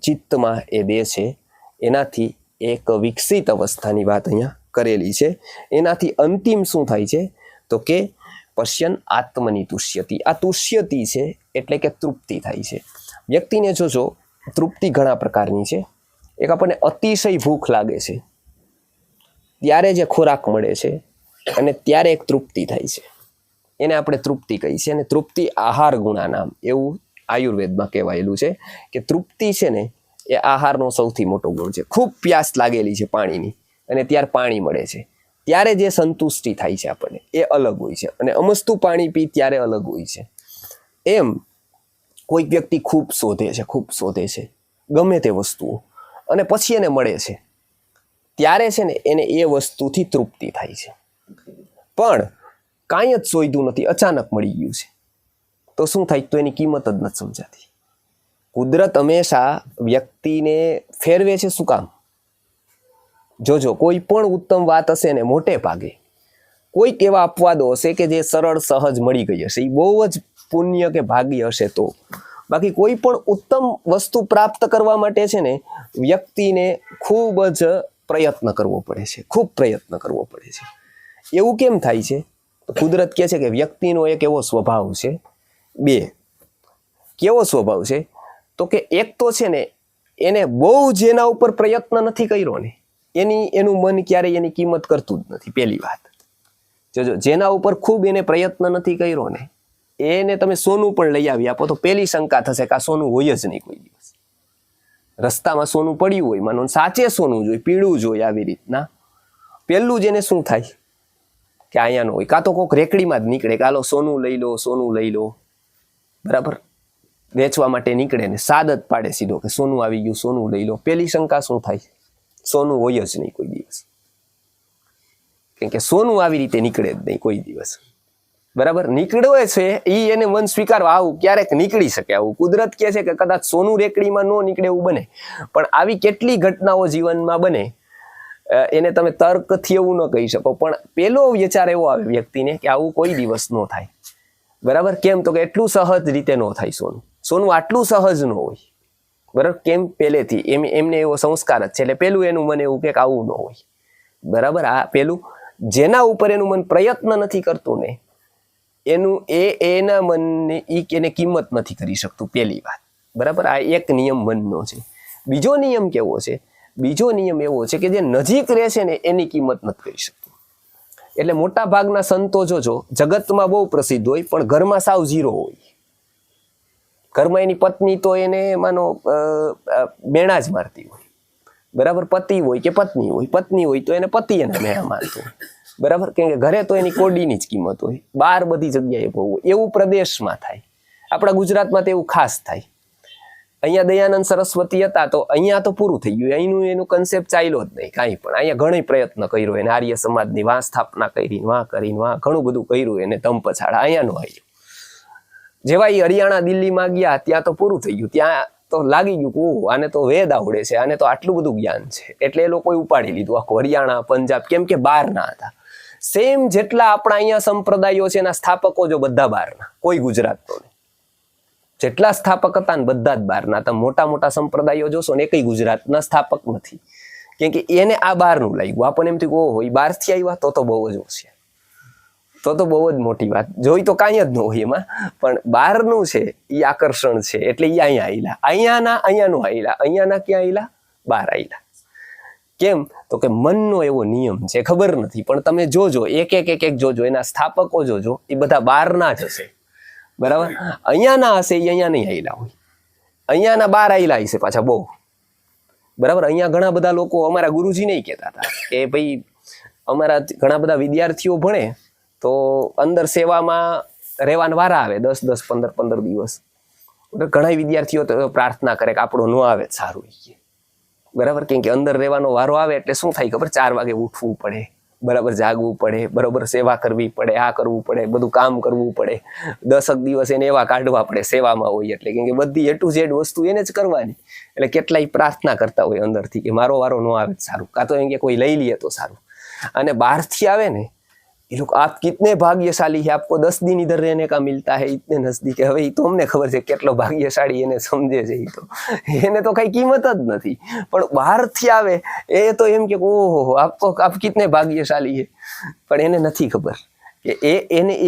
ચિત્તમાં એ દે છે. એનાથી એક વિકસિત અવસ્થાની વાત અહીંયા કરેલી છે. એનાથી અંતિમ શું થાય છે? તો કે પશ્યન આત્મની તુષ્યતિ. આ તુષ્યતિ છે એટલે કે તૃપ્તિ થાય છે. વ્યક્તિને જોજો, તૃપ્તિ ઘણા પ્રકારની છે. એક આપણને અતિશય ભૂખ લાગે છે, ત્યારે જે ખોરાક મળે છે, અને ત્યારે એક તૃપ્તિ થાય છે, એને આપણે તૃપ્તિ કહી છે. અને તૃપ્તિ આહાર ગુણા નામ, એવું આયુર્વેદમાં કહેવાયેલું છે કે તૃપ્તિ છે ને એ આહારનો સૌથી મોટો ગુણ છે. ખૂબ પ્યાસ લાગેલી છે પાણીની, અને ત્યાર પાણી મળે છે, ત્યારે જે સંતુષ્ટિ થાય છે આપણને એ અલગ હોય છે, અને અમસ્તું પાણી પી ત્યારે અલગ હોય છે. એમ કોઈક વ્યક્તિ ખૂબ શોધે છે ગમે તે વસ્તુઓ, અને પછી એને મળે છે ત્યારે છે ને એને એ વસ્તુથી તૃપ્તિ થાય છે. પણ કાંઈ જ શોધ્યું નથી, અચાનક મળી ગયું છે તો શું થાય? તો એની કિંમત જ નથી સમજાતી. કુદરત હંમેશા વ્યક્તિને ફેરવે છે. શું કામ? જોજો, કોઈ પણ ઉત્તમ વાત હશે ને મોટે ભાગે કોઈક એવા અપવાદો હશે કે જે સરળ સહજ મળી ગઈ હશે, એ બહુ જ પુણ્ય કે ભાગ્ય હશે તો. બાકી કોઈ પણ ઉત્તમ વસ્તુ પ્રાપ્ત કરવા માટે છે ને વ્યક્તિને ખૂબ જ પ્રયત્ન કરવો પડે છે, ખૂબ પ્રયત્ન કરવો પડે છે. એવું કેમ થાય છે? તો કુદરત કહે છે કે વ્યક્તિનો એક એવો સ્વભાવ છે, બે કેવો સ્વભાવ છે, તો કે એક તો છે ને એને બહુ જેના ઉપર પ્રયત્ન નથી કર્યો ને એનું મન ક્યારેય એની કિંમત કરતું જ નથી. પહેલી વાત જોજો, જેના ઉપર ખૂબ એને પ્રયત્ન નથી કર્યો ને એને તમે સોનું પણ લઈ આવી આપો તો પહેલી શંકા થશે કે આ સોનું હોય જ નહીં કોઈ દિવસ. રસ્તામાં સોનું પડ્યું હોય, માનો સાચે સોનું જોઈએ, પીળું જોઈએ, આવી રીતના પહેલું જ એને શું થાય કે અહીંયા નો હોય, કાં તો કોઈક રેકડીમાં જ નીકળે કે હાલો સોનું લઈ લો, બરાબર, વેચવા માટે નીકળે ને સાદ જ પાડે સીધો કે સોનું આવી ગયું, સોનું લઈ લો. પહેલી શંકા શું થાય? સોનું હોય જ નહીં કોઈ દિવસ, કેમ કે સોનું આવી રીતે નીકળે જ નહીં કોઈ દિવસ, બરાબર. નીકળે છે એ એને મન સ્વીકારવા, આવું ક્યારેક નીકળી શકે. આવું કુદરત કહે છે કે કદાચ સોનું રેકડીમાં ન નીકળે એવું બને, પણ આવી કેટલી ઘટનાઓ જીવનમાં બને, એને તમે તર્કથી એવું ન કહી શકો, પણ પેલો વિચાર એવો આવે વ્યક્તિને કે આવું કોઈ દિવસ ન થાય, બરાબર. કેમ? તો કે એટલું સહજ રીતે ન થાય સોનું આટલું સહજ ન હોય, બરાબર. કેમ? પહેલેથી એમને એવો સંસ્કાર જ છે, એટલે પેલું એનું મન એવું કે આવું ન હોય, બરાબર. આ પેલું જેના ઉપર એનું મન પ્રયત્ન નથી કરતું ને એના મનને એને કિંમત નથી કરી શકતું, પહેલી વાત, બરાબર. આ એક નિયમ મનનો છે. બીજો નિયમ કેવો છે? બીજો નિયમ એવો છે કે જે નજીક રહે છે ને એની કિંમત નથી કરી શકતું. એટલે મોટા ભાગના સંતો જોજો જગતમાં બહુ પ્રસિદ્ધ હોય પણ ઘરમાં સાવ ઝીરો હોય. ઘરમાં એની પત્ની તો એને માનો મેણા જ મારતી હોય, બરાબર. પતિ હોય કે પત્ની હોય તો એને પતિ એને મેણા મારતો હોય, બરાબર. કેમ કે ઘરે તો એની કોડીની જ કિંમત હોય, બહાર બધી જગ્યાએ બહુ હોય. એવું પ્રદેશમાં થાય, આપણા ગુજરાતમાં તો એવું ખાસ થાય. અહીંયા દયાનંદ સરસ્વતી હતા તો અહીંયા તો પૂરું થઈ ગયું, અહીંનું એનું કન્સેપ્ટ ચાલ્યો જ નહીં કાંઈ પણ. અહીંયા ઘણી પ્રયત્ન કર્યો એને, આર્ય સમાજની વાં સ્થાપના કરીને ઘણું બધું કર્યું એને, ધમ પછાડા. અહીંયાનું આવ્યું. જેવા એ હરિયાણા દિલ્હીમાં ગયા ત્યાં તો પૂરું થઈ ગયું, ત્યાં તો લાગી ગયું કે આને તો વેદ આવડે છે, આને તો આટલું બધું જ્ઞાન છે, એટલે એ લોકોએ ઉપાડી લીધું આખું હરિયાણા, પંજાબ, કેમ કે બહારના હતા. સેમ જેટલા આપણા અહીંયા સંપ્રદાયો છે એના સ્થાપકો જો બધા બહારના, કોઈ ગુજરાતનો નહીં. જેટલા સ્થાપક હતા ને બધા જ બહારના હતા. મોટા મોટા સંપ્રદાયો જોશો ને એકય ગુજરાતના સ્થાપક નથી, કેમ કે એને આ બહારનું લાગ્યું. આપણને એમ થયું ઓહો એ બહારથી આવ્યા તો બહુ જ હોશિયાર, તો બહુ જ મોટી વાત. જોઈ તો કાંઈ જ ન હોય એમાં, પણ બહારનું છે એ આકર્ષણ છે, એટલે એ અહીંયા આવેલા. અહીંયાના ક્યાં આવેલા? બહાર આવેલા. કેમ? તો કે મનનો એવો નિયમ છે, ખબર નથી, પણ તમે જોજો એક જોજો, એના સ્થાપકો જોજો, એ બધા બહારના જ હશે, બરાબર. અહીંયાના હશે એ અહીંયા નહીં આવેલા હોય, અહીંયાના બહાર આવેલા હશે પાછા બહુ, બરાબર. અહીંયા ઘણા બધા લોકો અમારા ગુરુજી નહીં કહેતા હતા કે ભાઈ અમારા ઘણા બધા વિદ્યાર્થીઓ ભણે તો અંદર સેવામાં રહેવાના વારા આવે 10-10, 15-15 દિવસ. ઘણા વિદ્યાર્થીઓ તો પ્રાર્થના કરે કે આપણો ન આવે સારું, બરાબર. કેમ કે અંદર રહેવાનો વારો આવે એટલે શું થાય ખબર? 4 વાગે ઉઠવું પડે, બરાબર, જાગવું પડે, બરાબર, સેવા કરવી પડે, આ કરવું પડે, બધું કામ કરવું પડે. 10 દિવસ એને એવા કાઢવા પડે સેવામાં હોય એટલે, કેમ કે બધી A to Z વસ્તુ એને જ કરવાની. એટલે કેટલાય પ્રાર્થના કરતા હોય અંદરથી કે મારો વારો ન આવે સારું, કાં તો એમ કે કોઈ લઈ લઈએ તો સારું. અને બહારથી આવે ને ये लोग आप कितने भाग्यशाली है, आपको 10 दिन इधर रहने का मिलता है, इतने नजदीक है. હવે તો અમને ખબર છે કેટલો ભાગ્યશાળી એને સમજે છે, એને તો કઈ કિંમત જ નથી. પણ બહારથી આવે એ તો એમ કે ઓહો આપ કિતને ભાગ્યશાલી है, પણ એને નથી ખબર કે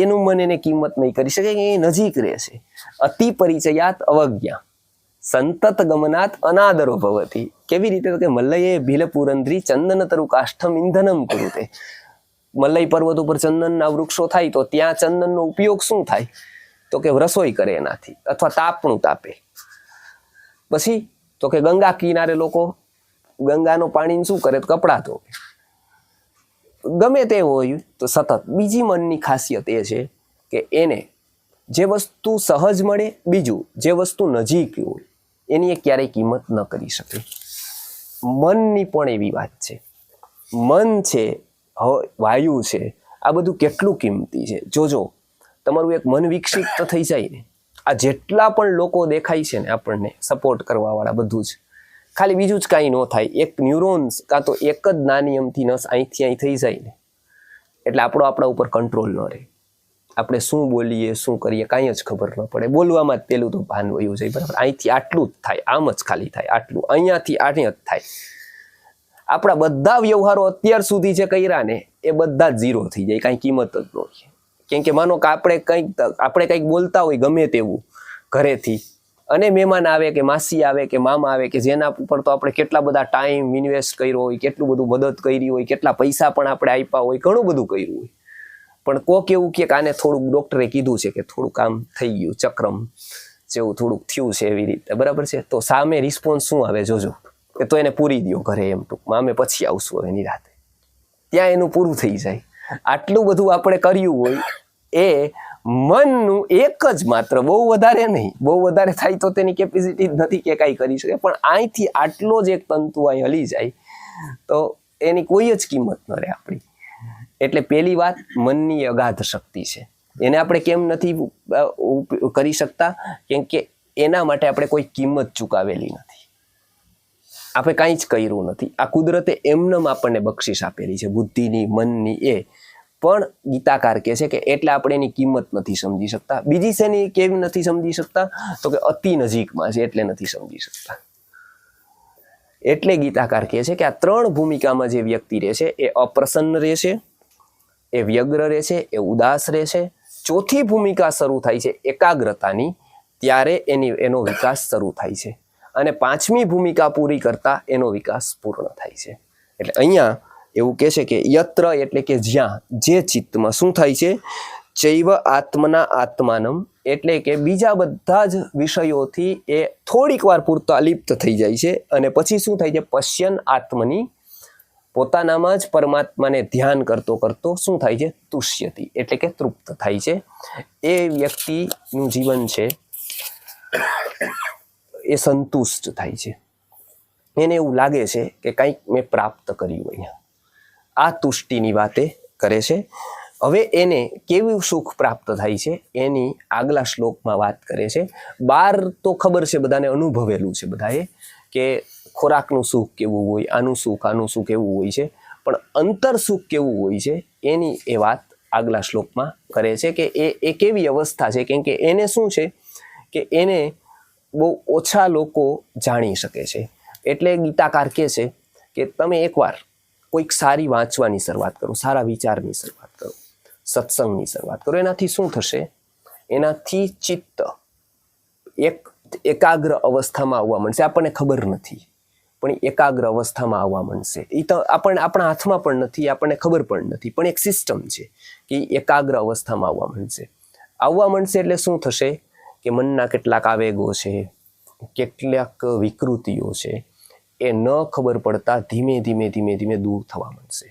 એનું મન એને કિંમત નહીં કરી શકે, એ નજીક રહે છે. અતિ પરિચયાત અવજ્ઞા સંતત ગમનાત અનાદરો ભવતી. કેવી રીતે? કે મલ્લયે ભીલ પુરંદ્રી ચંદન તરુ કાષ્ઠમ ઇંધનમ કુરુતે. મલય પર્વત ઉપર ચંદનના વૃક્ષો થાય તો ત્યાં ચંદનનો ઉપયોગ શું થાય? તો કે રસોઈ કરે એનાથી, અથવા તાપણું તાપે. પછી તો કે ગંગા કિનારે લોકો ગંગાનો પાણી શું કરે? તો કપડાં ધોવે. ગમે તે હોય તો સતત. બીજી મનની ખાસિયત એ છે કે એને જે વસ્તુ સહજ મળે, બીજું જે વસ્તુ નજીક હોય એની એ ક્યારેય કિંમત ન કરી શકે. મનની પણ એવી વાત છે. મન છે, વાયુ છે, આ બધું કેટલું કિંમતી છે. જોજો તમારું એક મન વિકસિત તો થઈ જાય ને, આ જેટલા પણ લોકો દેખાય છે ને આપણને સપોર્ટ કરવા વાળા, બધું જ ખાલી બીજું જ કાંઈ ન થાય, એક ન્યુરોન્સ કાં તો એક જ નાની અમથી નસ અહીંથી અહીં થઈ જાય ને એટલે આપણા ઉપર કંટ્રોલ ન રહે. આપણે શું બોલીએ શું કરીએ કાંઈ જ ખબર ન પડે. બોલવામાં જ પેલું તો ભાન વયું જાય, બરાબર. અહીંથી આટલું જ થાય, આમ જ ખાલી થાય, આટલું અહીંયાથી અહીંયા જ થાય. આપણા બધા વ્યવહારો અત્યાર સુધી જે કર્યા ને એ બધા જ ઝીરો થઈ જાય, કાંઈ કિંમત જ ન હોય. કેમ કે માનો કે આપણે કંઈક બોલતા હોય ગમે તેવું ઘરેથી, અને મહેમાન આવે કે માસી આવે કે મામા આવે કે જેના ઉપર તો આપણે કેટલા બધા ટાઈમ ઇન્વેસ્ટ કર્યો હોય, કેટલું બધું મદદ કરી હોય, કેટલા પૈસા પણ આપણે આપ્યા હોય, ઘણું બધું કર્યું હોય, પણ કોક એવું કે આને થોડુંક ડૉક્ટરે કીધું છે કે થોડુંક આમ થઈ ગયું, ચક્રમ જેવું થોડુંક થયું છે એવી રીતે, બરાબર છે. તો સામે રિસ્પોન્સ શું આવે જોજો, કે તો એને પૂરી દો ઘરે, એમ ટૂંકમાં અમે પછી આવશું હવે નિરાતે. ત્યાં એનું પૂરું થઈ જાય. આટલું બધું આપણે કર્યું હોય એ મનનું એક જ માત્ર, બહુ વધારે નહીં, બહુ વધારે થાય તો તેની કેપેસિટી નથી કે કાંઈ કરી શકે, પણ અહીંથી આટલો જ એક તંતુ અહીં હલી જાય તો એની કોઈ જ કિંમત ન રહે આપણી. એટલે પહેલી વાત મનની અગાધ શક્તિ છે. એને આપણે કેમ નથી કરી શકતા? કેમ કે એના માટે આપણે કોઈ કિંમત ચૂકવેલી નથી, આપણે કાંઈ જ કર્યું નથી. આ કુદરતે એમનેમ આપણને બક્ષિસ આપેલી છે, બુદ્ધિની, મનની. એ પણ ગીતાકાર કહે છે કે એટલે આપણે એની કિંમત નથી સમજી શકતા. બીજી શેની કેવી નથી સમજી શકતા? તો કે અતિ નજીકમાં છે એટલે નથી સમજી શકતા. એટલે ગીતાકાર કહે છે કે આ ત્રણ ભૂમિકામાં જે વ્યક્તિ રહે છે એ અપ્રસન્ન રહે છે, એ વ્યગ્ર રહે છે, એ ઉદાસ રહે છે. ચોથી ભૂમિકા શરૂ થાય છે એકાગ્રતાની, ત્યારે એનો વિકાસ શરૂ થાય છે. અને પાંચમી ભૂમિકા પૂરી કરતા એનો વિકાસ પૂર્ણ થાય છે. એટલે અહીંયા એવું કહે છે કે યત્ર એટલે કે જ્યાં, જે ચિત્તમાં શું થાય છે? ચૈવ આત્મના આત્માનમ, એટલે કે બીજા બધા જ વિષયોથી એ થોડીક વાર પૂરતા અલિપ્ત થઈ જાય છે. અને પછી શું થાય છે? પશ્યન આત્મની, પોતાનામાં જ પરમાત્માને ધ્યાન કરતો કરતો શું થાય છે? તુષ્યતિ, એટલે કે તૃપ્ત થાય છે. એ વ્યક્તિનું જીવન છે એ સંતુષ્ટ થાય છે. એને એવું લાગે છે કે કંઈક મેં પ્રાપ્ત કર્યું. અહીંયા આ તુષ્ટિની વાતે કરે છે. હવે એને કેવું સુખ પ્રાપ્ત થાય છે એની આગલા શ્લોકમાં વાત કરે છે. બાર તો ખબર છે બધાને, અનુભવેલું છે બધાએ કે ખોરાકનું સુખ કેવું હોય, આનું સુખ એવું હોય છે, પણ અંતર સુખ કેવું હોય છે એની એ વાત આગલા શ્લોકમાં કરે છે કે એ કેવી અવસ્થા છે. કેમ કે એને શું છે કે એને બહુ ઓછા લોકો જાણી શકે છે. એટલે ગીતાકાર કહે છે કે તમે એકવાર કોઈક સારી વાંચવાની શરૂઆત કરો, સારા વિચારની શરૂઆત કરો, સત્સંગની શરૂઆત કરો. એનાથી શું થશે? એનાથી ચિત્ત એકાગ્ર અવસ્થામાં આવવા માંડશે. આપણને ખબર નથી પણ એકાગ્ર અવસ્થામાં આવવા માંડશે. એ તો આપણા હાથમાં પણ નથી, આપણને ખબર પણ નથી, પણ એક સિસ્ટમ છે કે એકાગ્ર અવસ્થામાં આવવા માંડશે. એટલે શું થશે કે મનના કેટલાક આવેગો છે, કેટલાક વિકૃતિઓ છે, એ ન ખબર પડતા ધીમે ધીમે દૂર થવા માંડશે.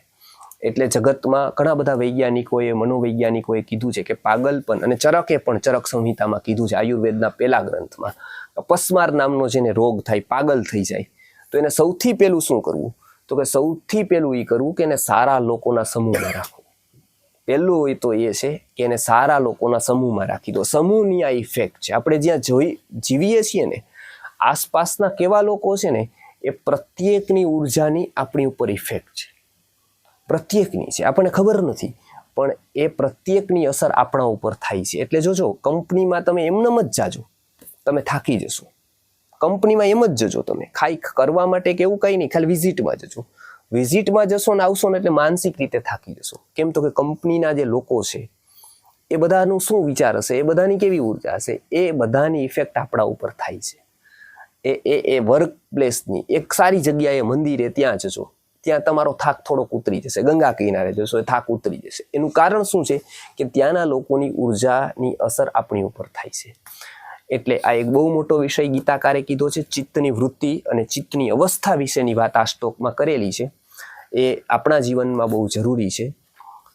એટલે જગતમાં ઘણા બધા વૈજ્ઞાનિકોએ, મનોવૈજ્ઞાનિકોએ કીધું છે કે પાગલપન, અને ચરકે પણ ચરક સંહિતામાં કીધું છે, આયુર્વેદના પહેલા ગ્રંથમાં, અપસ્માર નામનો જેને રોગ થાય, પાગલ થઈ જાય, તો એને સૌથી પહેલું શું કરવું? તો કે સૌથી પહેલું એ કરવું કે એને સારા લોકોના સમૂહમાં રાખવું. પહેલું હોય તો એ છે કે એને સારા લોકોના સમૂહમાં રાખી દો. સમૂહની આ ઇફેક્ટ છે. આપણે જ્યાં જીવીએ છીએ ને, આસપાસના કેવા લોકો છે ને, એ પ્રત્યેકની ઉર્જાની આપણી ઉપર ઇફેક્ટ છે. પ્રત્યેકની છે, આપણને ખબર નથી, પણ એ પ્રત્યેકની અસર આપણા ઉપર થાય છે. એટલે જોજો, કંપનીમાં તમે એમનેમ જ જાજો, તમે થાકી જશો. કંપનીમાં એમ જ જજો તમે, ખાઈ કરવા માટે કે એવું કંઈ નહીં, ખાલી વિઝિટમાં જજો. વિઝિટમાં જશો ને આવશો ને એટલે માનસિક રીતે થાકી જશો. કેમ? તો કે કંપનીના જે લોકો છે એ બધાનું શું વિચાર હશે, એ બધાની કેવી ઉર્જા હશે, એ બધાની ઇફેક્ટ આપણા ઉપર થાય છે. એ વર્ક પ્લેસની એક સારી જગ્યાએ, મંદિરે, ત્યાં જજો, ત્યાં તમારો થાક થોડોક ઉતરી જશે. ગંગા કિનારે જશો, એ થાક ઉતરી જશે. એનું કારણ શું છે કે ત્યાંના લોકોની ઉર્જાની અસર આપણી ઉપર થાય છે. એટલે આ એક બહુ મોટો વિષય ગીતાકારે કીધો છે. ચિત્તની વૃત્તિ અને ચિત્તની અવસ્થા વિશેની વાત આ શ્લોકમાં કરેલી છે. એ આપણા જીવનમાં બહુ જરૂરી છે.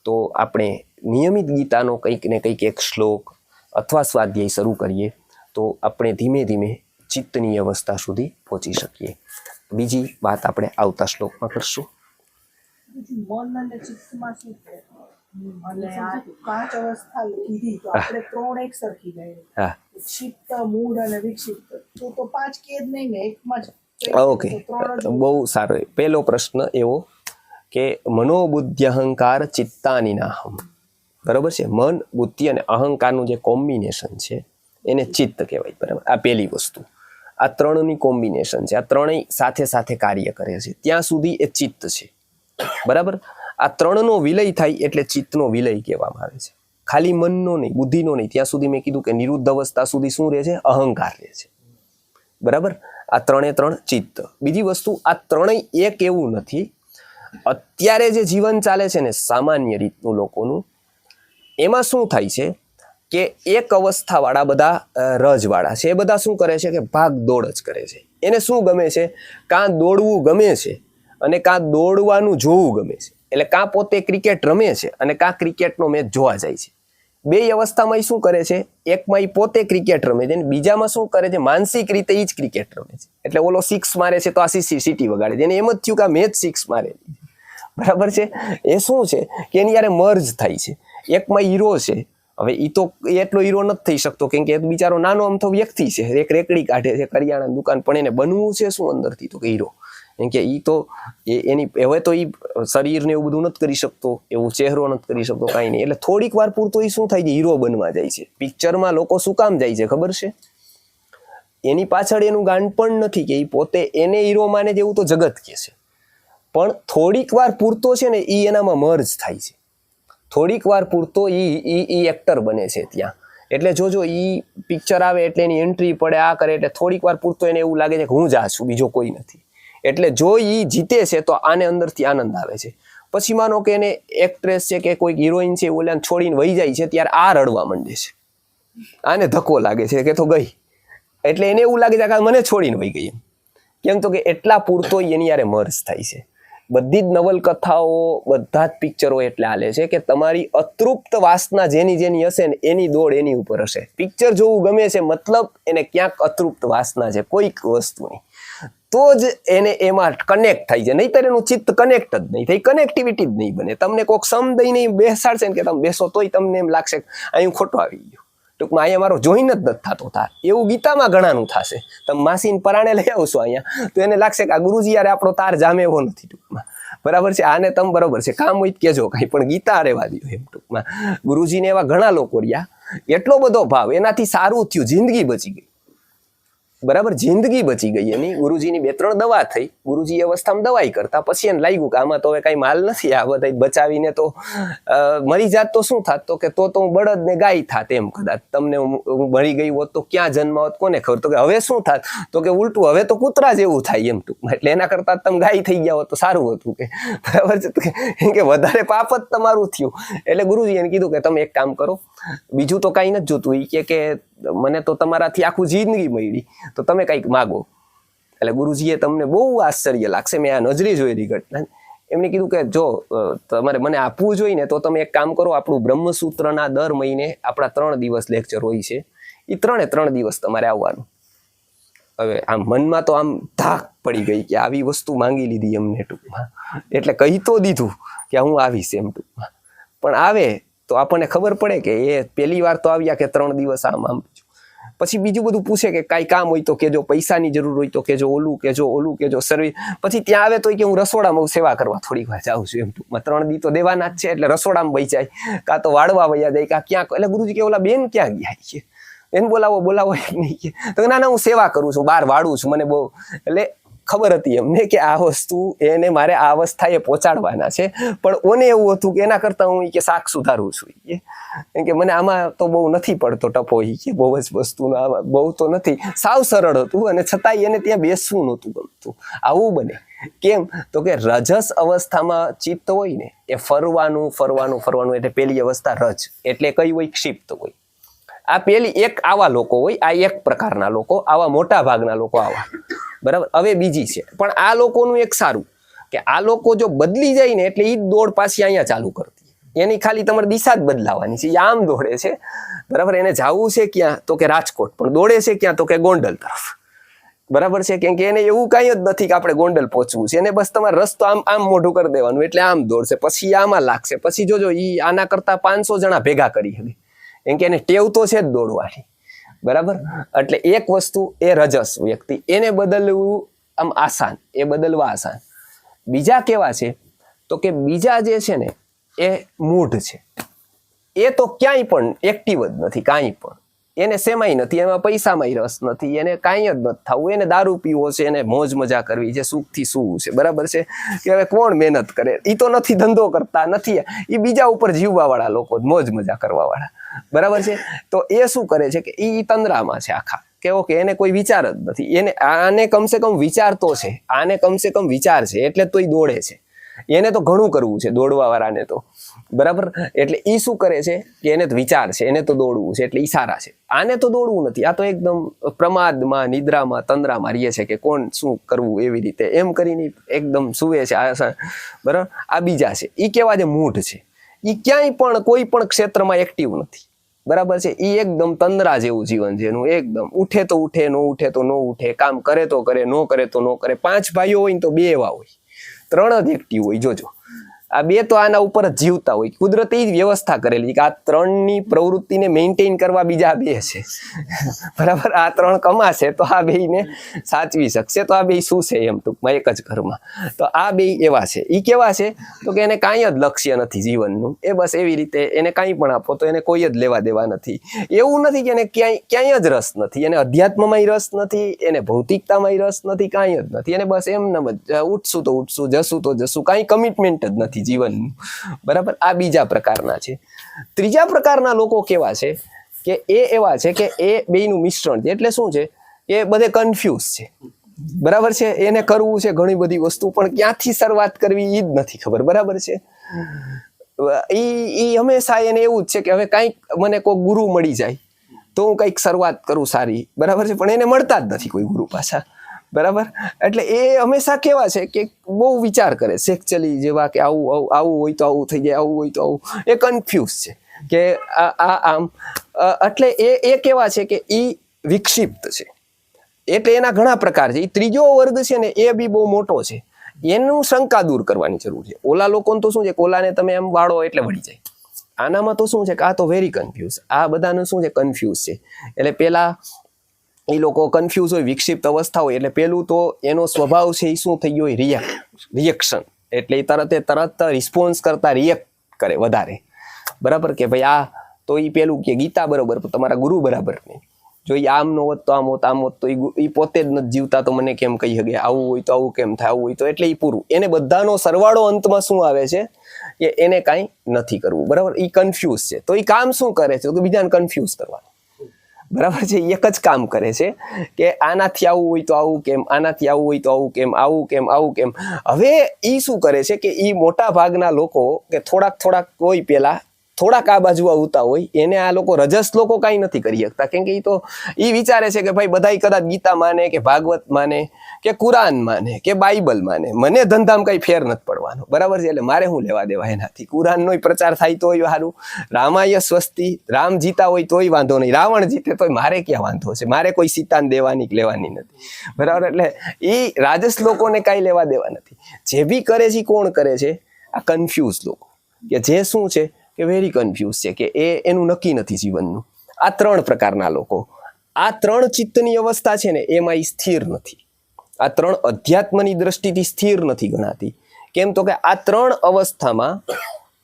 તો આપણે નિયમિત ગીતાનો કંઈક ને કંઈક એક શ્લોક અથવા સ્વાધ્યાય શરૂ કરીએ તો આપણે ધીમે ધીમે ચિત્તની અવસ્થા સુધી પહોંચી શકીએ. બીજી વાત આપણે આવતા શ્લોકમાં કરશું.
મન અને ચિત્તમાં શું છે? અને આ 5 અવસ્થા કીધી તો આપણે 3 એક સરખી ગઈ.
હા,
ચિત્ત, મૂળ અને વિક્ષિપ્ત. તો 5 કે જ નહીં ને, એકમાં જ.
ઓકે, બહુ સારો. પહેલો પ્રશ્ન એવો કે મનોબુદ્ધિ અહંકાર ચિત્તાની નાહમ. બરાબર છે. મન, બુદ્ધિ અને અહંકારનું જે કોમ્બિનેશન છે એને ચિત્ત કહેવાય. બરાબર. આ પહેલી વસ્તુ. આ ત્રણની કોમ્બિનેશન છે. આ ત્રણેય સાથે સાથે કાર્ય કરે છે ત્યાં સુધી એ ચિત્ત છે. બરાબર. આ ત્રણનો વિલય થાય એટલે ચિત્તનો વિલય કહેવામાં આવે છે. ખાલી મનનો નહીં, બુદ્ધિનો નહીં. ત્યાં સુધી મેં કીધું કે નિરુદ્ધ અવસ્થા સુધી શું રહે છે? અહંકાર રહે છે. બરાબર. આ ત્રણે ત્રણ ચિત્ત. બીજી વસ્તુ, આ ત્રણેય એક એવું નથી. અત્યારે જે જીવન ચાલે છે ને સામાન્ય રીતનું લોકોનું, એમાં શું થાય છે કે એક અવસ્થાવાળા બધા રજવાળા છે, એ બધા શું કરે છે કે ભાગ દોડ જ કરે છે. એને શું ગમે છે? કાં દોડવું ગમે છે અને કાં દોડવાનું જોવું ગમે છે. એટલે કાં પોતે ક્રિકેટ રમે છે અને કાં ક્રિકેટનો મેચ જોવા જાય છે. બે અવસ્થામાં શું કરે છે? એકમાં એ પોતે ક્રિકેટ રમે છે અને બીજામાં શું કરે છે? માનસિક રીતે એ જ ક્રિકેટ રમે છે. એટલે ઓલો 6 મારે છે તો આ સીટી વગાડે છે. એને એમ જ થયું કે આ મેચ 6 મારે. બરાબર છે. એ શું છે કે એની યારે મર્જ થાય છે. એકમાં હીરો છે. હવે એ તો એટલો હીરો નથી થઈ શકતો કેમ કે એ બિચારો નાનો અમથો વ્યક્તિ છે, એક રેકડી કાઢે છે, કરિયાણાની દુકાન, પણ એને બનવું છે શું અંદરથી? તો કે હીરો. કેમ કે ઈ તો એની હવે તો ઈ શરીર ને એવું બધું નથી કરી શકતો, એવું ચહેરો નથી કરી શકતો, કાંઈ નહીં. એટલે થોડીક વાર પૂરતો એ શું થાય છે? હીરો બનવા જાય છે. પિક્ચરમાં લોકો શું કામ જાય છે ખબર છે? એની પાછળ એનું ગાંડ પણ નથી કે એ પોતે એને હીરો માને છે એવું તો જગત કહે છે, પણ થોડીક વાર પૂરતો છે ને એ એનામાં મર્જ થાય છે. થોડીક વાર પૂરતો ઈ એક્ટર બને છે ત્યાં. એટલે જોજો ઈ પિક્ચર આવે એટલે એની એન્ટ્રી પડે, આ કરે એટલે થોડીક વાર પૂરતો એને એવું લાગે છે કે હું જ આ છું, બીજો કોઈ નથી. એટલે જો ઈ જીતે છે તો આને અંદરથી આનંદ આવે છે. પછી માનો કે એને એક્ટ્રેસ છે કે કોઈ હિરોઈન છે ઓલાને છોડીને વહી જાય છે ત્યારે આ રડવા માંડે છે, આને ધક્કો લાગે છે કે તો ગઈ. એટલે એને એવું લાગે છે કે મને છોડીને વહી ગઈ. કેમ તો કે એટલા પૂરતો એની યારે મર્જ થાય છે. બધી જ નવલકથાઓ, બધા જ પિક્ચરો એટલે હાલે છે કે તમારી અતૃપ્ત વાસના જેની હશે ને એની દોડ એની ઉપર હશે. પિક્ચર જોવું ગમે છે મતલબ એને ક્યાંક અતૃપ્ત વાસના છે કોઈક વસ્તુની, તો જ એને એમાં કનેક્ટ થાય છે. નહીંતર એનું ચિત્ત કનેક્ટ જ નહીં થાય, કનેક્ટિવિટી જ નહીં બને. તમને કોઈક સમદય નહીં બેસાડશે ને કે તમે બેસો તોય તમને એમ લાગશે અહીં ખોટો આવી ગયો. ટૂંકમાં અહીંયા મારો જોઈન જ નથી થતો તાર. એવું ગીતામાં ઘણાનું થશે. તમે માસીને પરાણે લઈ આવશો અહીંયા તો એને લાગશે કે આ ગુરુજી યારે આપણો તાર જામે એવો નથી. ટૂંકમાં બરાબર છે. આને તમે બરાબર છે કામ હોય કેજો કાંઈ, પણ ગીતા રહેવા દો એમ. ટૂંકમાં ગુરુજીને એવા ઘણા લોકો રહ્યા, એટલો બધો ભાવ, એનાથી સારું થયું, જિંદગી બચી ગઈ. બરાબર, જિંદગી બચી ગઈ એની. ગુરુજીની 2-3 દવા થઈ. ગુરુજી અવસ્થામાં દવાઈ કરતા પછી એને લાગ્યું કે આમાં તો હવે કઈ માલ નથી, આ બધા બચાવીને તો મરી જાત તો શું થાત? તો કે તો હું બળદ ને ગાય થાત એમ. કદાચ તમને હું મરી ગઈ હોત તો ક્યાં જન્મ હોત કોને ખબર? તો કે હવે શું થાત? તો કે ઉલટું, હવે તો કૂતરા જેવું થાય એમ. ટૂંકમાં એટલે એના કરતા તમે ગાય થઈ ગયા હોત તો સારું હતું કે. બરાબર છે. કેમ કે વધારે પાપ જ તમારું થયું. એટલે ગુરુજી એને કીધું કે તમે એક કામ કરો, બીજું તો કઈ નથી જોતું. એ કે મને તો તમારાથી આખું જિંદગી મળી, તો તમે કંઈક માગો. એટલે ગુરુજીએ તમને બહુ આશ્ચર્ય લાગશે, મેં આ નજરે જોયેલી ઘટના. એમને કીધું કે જો તમારે મને આપવું જોઈએ ને તો તમે એક કામ કરો, આપણું બ્રહ્મસૂત્રના દર મહિને આપણા 3 દિવસ લેક્ચર હોય છે, એ 3 દિવસ તમારે આવવાનું. હવે આમ મનમાં તો આમ ધાક પડી ગઈ કે આવી વસ્તુ માંગી લીધી એમને ટૂંકમાં. એટલે કહી તો દીધું કે હું આવીશ એમ ટૂંકમાં, પણ આવે તો આપણને ખબર પડે કે એ પહેલી વાર તો આવ્યા કે 3 દિવસ આમ. પછી બીજું બધું પૂછે કે કાંઈ કામ હોય તો કેજો, પૈસાની જરૂર હોય તો કેજો, ઓલું કેજો, સર્વિસ. પછી ત્યાં આવે તો કે હું રસોડામાં સેવા કરવા થોડીક વાર જાઉં છું એમ. ટૂંકમાં 3 દી તો દેવાના જ છે, એટલે રસોડામાં વહી જાય, કાં તો વાળવા વયા જાય, કાં ક્યાંક. એટલે ગુરુજી કે ઓલા બેન ક્યાં ગયા છે? એને બોલાવો એમ નહીં કે. તો ના હું સેવા કરું છું, બહાર વાળું છું, મને બહુ. એટલે ખબર હતી એમને કે આ વસ્તુ એને મારે આ અવસ્થાએ પહોંચાડવાના છે, પણ ઓને એવું હતું કે એના કરતાં હું કે શાક સુધારું છું. કેમ કે મને આમાં તો બહુ નથી પડતો ટપો, કે બહુ જ વસ્તુનો બહુ તો નથી, સાવ સરળ હતું, અને છતાંય એને ત્યાં બેસવું નહોતું ગમતું. આવું બને કેમ? તો કે રજસ અવસ્થામાં ચિત્ત હોય ને એ ફરવાનું, એટલે પેલી અવસ્થા રજ, એટલે કઈ હોય? ક્ષિપ્ત હોય. આ પેલી એક આવા લોકો હોય, આ એક પ્રકારના લોકો, આવા મોટા ભાગના લોકો આવા. બરાબર. હવે બીજી છે, પણ આ લોકોનું એક સારું કે આ લોકો જો બદલી જાય ને એટલે એ જ દોડ પાછી અહીંયા ચાલુ કરતી, એની ખાલી તમારે દિશા જ બદલાવાની છે. એ આમ દોડે છે, બરાબર. એને જવું છે ક્યાં તો કે રાજકોટ, પણ દોડે છે ક્યાં તો કે ગોંડલ તરફ, બરાબર છે. કેમ કે એને એવું કાંઈ જ નથી કે આપણે ગોંડલ પહોંચવું છે, એને બસ તમારે રસ્તો આમ આમ મોઢું કરી દેવાનું, એટલે આમ દોડશે. પછી આમાં લાગશે, પછી જોજો એ આના કરતા 500 જણા ભેગા કરી શકે, કેમ કે એને ટેવ તો છે જ દોડવાની, બરાબર. એટલે એક વસ્તુ એ રજસ વ્યક્તિ, એને બદલવું આમ આસાન, એ બદલવા આસાન. બીજા કેવા છે તો કે બીજા જે છે ને એ મૂઢ છે, એ તો ક્યાંય પણ એક્ટિવ જ નથી, કાંઈ પણ એને સેમાય નથી, એમાં પૈસામાંય રસ નથી, એને કાંઈ જ નથી થવું, એને દારૂ પીવો છે, એને મોજ મજા કરવી છે, સુખથી સૂવું છે, બરાબર છે. કે હવે કોણ મહેનત કરે, એ તો નથી ધંધો કરતા નથી, એ બીજા ઉપર જીવવાવાળા લોકો, મોજ મજા કરવાવાળા, બરાબર છે. તો એ શું કરે છે કે એ તંદ્રામાં છે આખા, કે ઓકે એને કોઈ વિચાર જ નથી, એને આને કમસે કમ વિચાર તો છે, આને કમસે કમ વિચાર છે, એટલે તો એ દોડે છે. એને તો ઘણું કરવું છે દોડવા વાળાને તો, બરાબર. એટલે એ શું કરે છે કે એને તો વિચાર છે, એને તો દોડવું છે, એટલે એ સારા છે. આને તો દોડવું નથી, આ તો એકદમ પ્રમાદમાં, નિદ્રામાં, તંદ્રામાં રહીએ છે કે કોણ શું કરવું એવી રીતે એમ કરીને એકદમ સુવે છે, બરાબર. આ બીજા છે, એ કેવા છે મૂઢ છે, એ ક્યાંય પણ કોઈ પણ ક્ષેત્રમાં એક્ટિવ નથી, બરાબર છે. એ એકદમ તંદ્રા જેવું જીવન છે એનું, એકદમ ઉઠે તો ઉઠે, નો ઉઠે તો નો ઉઠે, કામ કરે તો કરે, નો કરે તો નો કરે. 5 ભાઈઓ હોય ને તો 2 એવા હોય, 3 જ એક્ટિવ હોય. જોજો આ 2 તો આના ઉપર જ જીવતા હોય, કુદરતે જ વ્યવસ્થા કરેલી કે આ 3ની પ્રવૃત્તિને મેન્ટેન કરવા બીજા 2 છે, બરાબર. આ 3 કમાશે તો આ 2ને સાચવી શકશે, તો આ 2 શું છે એમ ટૂંકમાં એક જ ઘરમાં. તો આ 2 એવા છે. એ કેવા છે તો કે એને કાંઈ જ લક્ષ્ય નથી જીવનનું, એ બસ એવી રીતે એને કાંઈ પણ આપો તો એને કોઈ જ લેવા દેવા નથી. એવું નથી કે એને ક્યાંય જ રસ નથી, એને અધ્યાત્મમાંય રસ નથી, એને ભૌતિકતામાંય રસ નથી, કાંઈ જ નથી. એને બસ એમને ઉઠશું તો ઉઠશું, જશું તો જશું, કાંઈ કમિટમેન્ટ જ નથી જીવનનું, બરાબર. આ બીજા પ્રકારના છે. ત્રીજા પ્રકારના લોકો કેવા છે કે એ એવા છે કે એ બેયનું મિશ્રણ છે. એટલે શું છે એ બધે કન્ફ્યુઝ છે, બરાબર છે. એને કરવું છે ઘણી બધી વસ્તુ, પણ ક્યાંથી શરૂઆત કરવી એ જ નથી ખબર, બરાબર છે. એ હંમેશા એને એવું જ છે કે હવે કાંઈક મને કોઈ ગુરુ મળી જાય તો હું કંઈક શરૂઆત કરું સારી, બરાબર છે. પણ એને મળતા જ નથી કોઈ ગુરુ પાછા, બરાબર. એટલે એ હંમેશા કેવા છે કે બહુ વિચાર કરે, સેક્ચુઅલી જેવા કે આવું હોય તો આવું થઈ જાય, આવું હોય તો આવું. એ કન્ફ્યુઝ છે કે આમ. એટલે એ કેવા છે કે એ વિક્ષિપ્ત છે. એટલે એના ઘણા પ્રકાર છે. એ ત્રીજો વર્ગ છે ને એ બી બહુ મોટો છે, એનું શંકા દૂર કરવાની જરૂર છે. ઓલા લોકોને તો શું છે કે ઓલાને તમે એમ વાળો એટલે વળી જાય, આનામાં તો શું છે કે આ તો વેરી કન્ફ્યુઝ. આ બધાનું શું છે કન્ફ્યુઝ છે. એટલે પેલા એ લોકો કન્ફ્યુઝ હોય, વિક્ષિપ્ત અવસ્થા હોય, એટલે પેલું તો એનો સ્વભાવ છે એ શું થઈ ગયો હોય રિએક્શન, એટલે એ તરત રિસ્પોન્સ કરતા રિએક્ટ કરે વધારે, બરાબર. કે ભાઈ આ તો એ પેલું કે ગીતા બરોબર, તમારા ગુરુ બરાબર નહીં. જો એ આમ નો હોત તો આમ હોત, આમ હોત તો એ પોતે જ નથી જીવતા તો મને કેમ કહી શકે, આવું હોય તો આવું કેમ થાય, આવું હોય તો. એટલે એ પૂરું, એને બધાનો સરવાળો અંતમાં શું આવે છે કે એને કાંઈ નથી કરવું, બરાબર. એ કન્ફ્યુઝ છે. તો એ કામ શું કરે છે તો બીજાને કન્ફ્યુઝ કરવાનું, બરાબર છે. એક જ કામ કરે છે કે આનાથી આવું હોય તો આવું કેમ, આનાથી આવું હોય તો આવું કેમ, આવું કેમ, આવું કેમ. હવે એ શું કરે છે કે એ મોટા ભાગના લોકો કે થોડાક હોય પેલા થોડાક આ બાજુ આવતા હોય, એને આ લોકો રજસ લોકો કાંઈ નથી કરી શકતા. કેમ કે એ તો એ વિચારે છે કે ભાઈ બધાય કદાચ ગીતા માને કે ભાગવત માને કે કુરાન માને કે બાઇબલ માને, મને ધંધામાં કંઈ ફેર નથી પડવાનો, બરાબર છે. એટલે મારે શું લેવા દેવા એનાથી. કુરાનનોય પ્રચાર થાય તોય સારું, રામાય સ્વસ્તિ, રામ જીતા હોય તોય વાંધો નહીં, રાવણ જીતે તોય મારે ક્યાં વાંધો છે, મારે કોઈ સીતાને દેવાની લેવાની નથી, બરાબર. એટલે એ રાજસ લોકોને કાંઈ લેવા દેવા નથી. જે બી કરે છે કોણ કરે છે? આ કન્ફ્યુઝ લોકો, કે જે શું છે કે વેરી કન્ફ્યુઝ છે, કે એનું નક્કી નથી જીવનનું. આ 3 પ્રકારના લોકો. આ 3 ચિત્તની અવસ્થા છે ને એમાં સ્થિર નથી. આ 3 અધ્યાત્મની દ્રષ્ટિથી સ્થિર નથી ગણાતી. કેમ તો કે આ 3 અવસ્થામાં